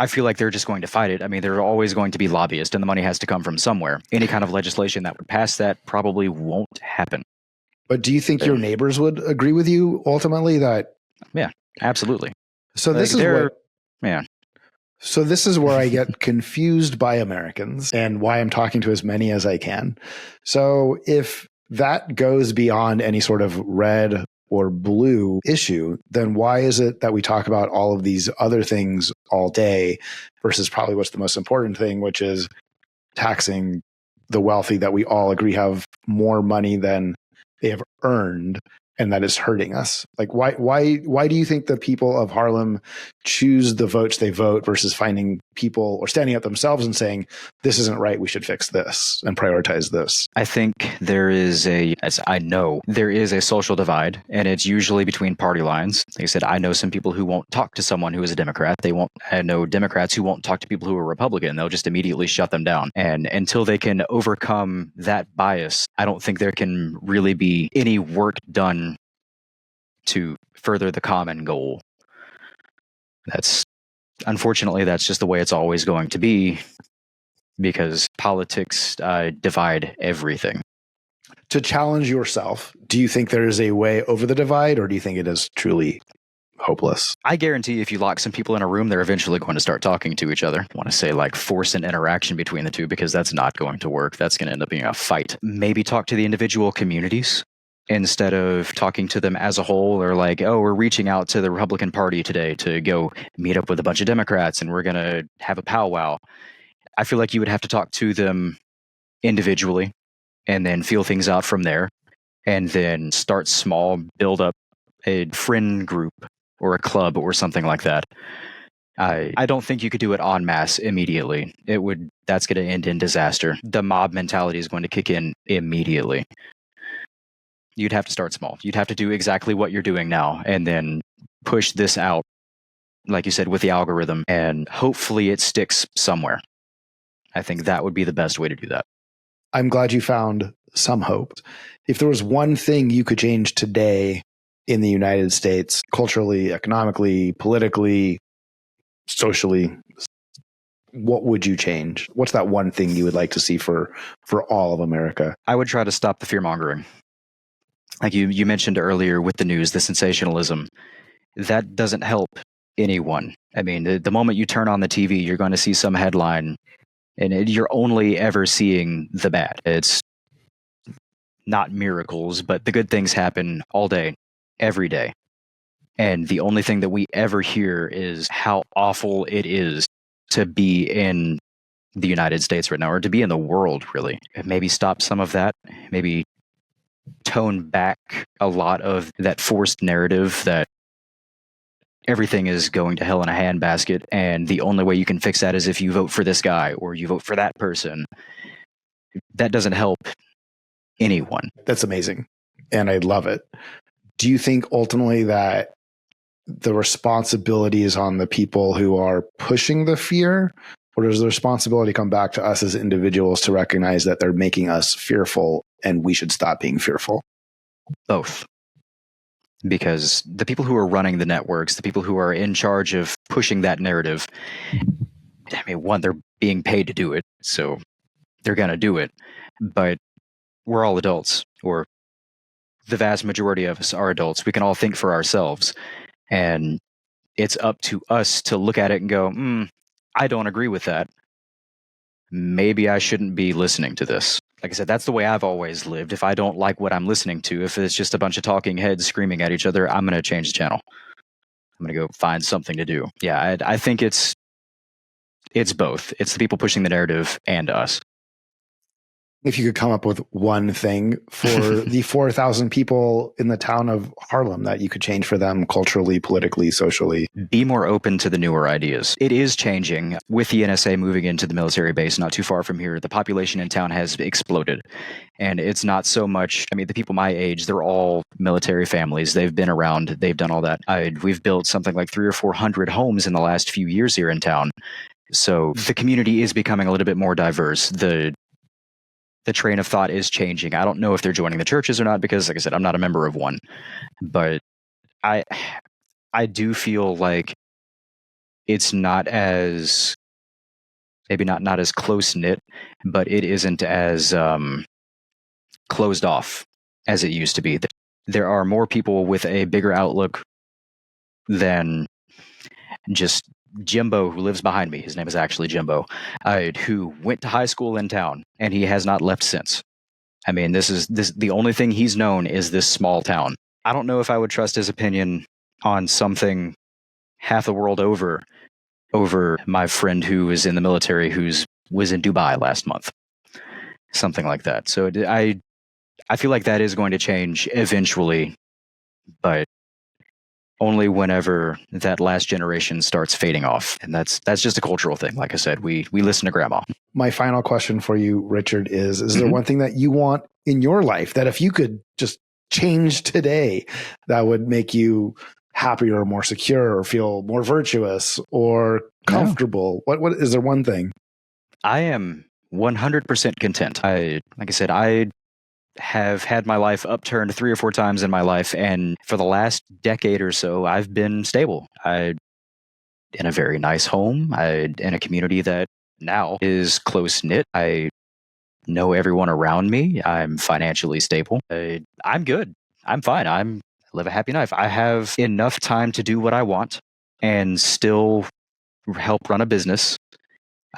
I feel like they're just going to fight it. I mean, there are always going to be lobbyists, and the money has to come from somewhere. Any kind of legislation that would pass that probably won't happen. But do you think your neighbors would agree with you ultimately that? Yeah, absolutely. So this is what, man. So this is where I get confused by Americans and why I'm talking to as many as I can. So if that goes beyond any sort of red or blue issue, then why is it that we talk about all of these other things all day versus probably what's the most important thing, which is taxing the wealthy that we all agree have more money than they have earned, and that is hurting us? Like, why do you think the people of Harlem choose the votes they vote versus finding people or standing up themselves and saying, this isn't right, we should fix this and prioritize this? I think as I know, there is a social divide, and it's usually between party lines. Like I said, I know some people who won't talk to someone who is a Democrat. I know Democrats who won't talk to people who are Republican. They'll just immediately shut them down. And until they can overcome that bias, I don't think there can really be any work done to further the common goal. Unfortunately, that's just the way it's always going to be, because politics divide everything. To challenge yourself, do you think there is a way over the divide, or do you think it is truly hopeless? I guarantee if you lock some people in a room, they're eventually going to start talking to each other. I want to say like force an interaction between the two, because that's not going to work. That's going to end up being a fight. Maybe talk to the individual communities instead of talking to them as a whole, or like, oh, we're reaching out to the Republican Party today to go meet up with a bunch of Democrats and we're going to have a powwow. I feel like you would have to talk to them individually and then feel things out from there, and then start small, build up a friend group or a club or something like that. I don't think you could do it en masse immediately. That's going to end in disaster. The mob mentality is going to kick in immediately. You'd have to start small. You'd have to do exactly what you're doing now and then push this out, like you said, with the algorithm, and hopefully it sticks somewhere. I think that would be the best way to do that. I'm glad you found some hope. If there was one thing you could change today in the United States, culturally, economically, politically, socially, what would you change? What's that one thing you would like to see for all of America? I would try to stop the fear-mongering. Like you mentioned earlier with the news, the sensationalism, that doesn't help anyone. I mean, the moment you turn on the TV, you're going to see some headline, and you're only ever seeing the bad. It's not miracles, but the good things happen all day, every day. And the only thing that we ever hear is how awful it is to be in the United States right now, or to be in the world, really. Maybe stop some of that, maybe tone back a lot of that forced narrative that everything is going to hell in a handbasket, and the only way you can fix that is if you vote for this guy or you vote for that person. That doesn't help anyone. That's amazing, and I love it. Do you think ultimately that the responsibility is on the people who are pushing the fear, or does the responsibility come back to us as individuals to recognize that they're making us fearful and we should stop being fearful? Both. Because the people who are running the networks, the people who are in charge of pushing that narrative, I mean, one, they're being paid to do it, so they're going to do it. But we're all adults, or the vast majority of us are adults. We can all think for ourselves. And it's up to us to look at it and go, I don't agree with that. Maybe I shouldn't be listening to this. Like I said, that's the way I've always lived. If I don't like what I'm listening to, if it's just a bunch of talking heads screaming at each other, I'm going to change the channel. I'm going to go find something to do. Yeah, I think it's both. It's the people pushing the narrative and us. If you could come up with one thing for the 4,000 people in the town of Harlem that you could change for them culturally, politically, socially. Be more open to the newer ideas. It is changing. With the NSA moving into the military base not too far from here, the population in town has exploded. And it's not so much, I mean, the people my age, they're all military families. They've been around. They've done all that. We've built something like 300 or 400 homes in the last few years here in town. So the community is becoming a little bit more diverse. The train of thought is changing. I don't know if they're joining the churches or not, because, like I said, I'm not a member of one. But I do feel like it's not as maybe not as close knit, but it isn't as closed off as it used to be. There are more people with a bigger outlook than just Jimbo, who lives behind me. His name is actually Jimbo, who went to high school in town, and he has not left since. I mean, this the only thing he's known is this small town. I don't know if I would trust his opinion on something half the world over my friend who is in the military was in Dubai last month. Something like that. So I feel like that is going to change eventually, but only whenever that last generation starts fading off. And that's just a cultural thing. Like I said, we listen to grandma. My final question for you, Richard, is there one thing that you want in your life that if you could just change today, that would make you happier or more secure or feel more virtuous or comfortable? Yeah. What is there one thing? I am 100% content. Like I said, I have had my life upturned 3 or 4 times in my life, and for the last decade or so, I've been stable. I in a very nice home. In a community that now is close knit. I know everyone around me. I'm financially stable. I'm good. I'm fine. I live a happy life. I have enough time to do what I want and still help run a business.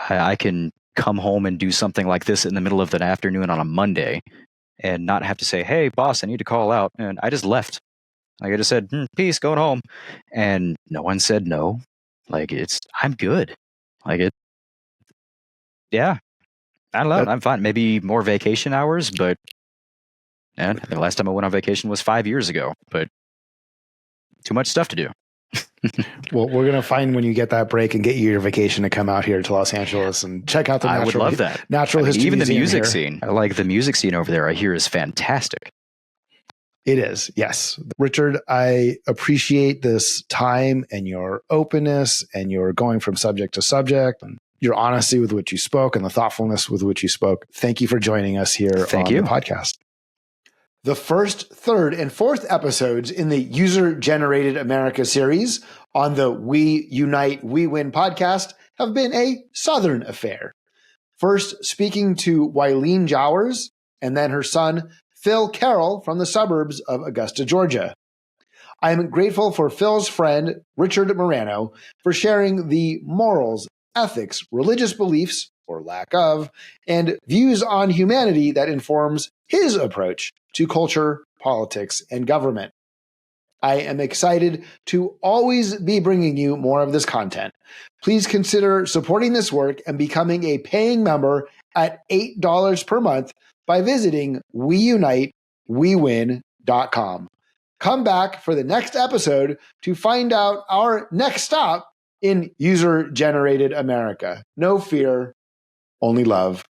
I can come home and do something like this in the middle of the afternoon on a Monday and not have to say, hey, boss, I need to call out. And I just left. Like I just said, peace, going home. And no one said no. Like I'm good. Yeah. I don't know. I'm fine. Maybe more vacation hours, but the last time I went on vacation was 5 years ago, but too much stuff to do. Well, we're going to find when you get that break and get you your vacation to come out here to Los Angeles and check out the I would love that. Natural history even the music here. Scene. I like the music scene over there. I hear is fantastic. It is. Yes. Richard, I appreciate this time and your openness and your going from subject to subject and your honesty with which you spoke and the thoughtfulness with which you spoke. Thank you for joining us here on the podcast. The first, third, and fourth episodes in the User-Generated America series on the We Unite, We Win podcast have been a Southern affair. First, speaking to Wileen Jowers, and then her son, Phil Carroll, from the suburbs of Augusta, Georgia. I am grateful for Phil's friend, Richard Marano, for sharing the morals, ethics, religious beliefs, or lack of, and views on humanity that informs his approach to culture, politics, and government. I am excited to always be bringing you more of this content. Please consider supporting this work and becoming a paying member at $8 per month by visiting weunitewewin.com. Come back for the next episode to find out our next stop in User-Generated America. No fear, only love.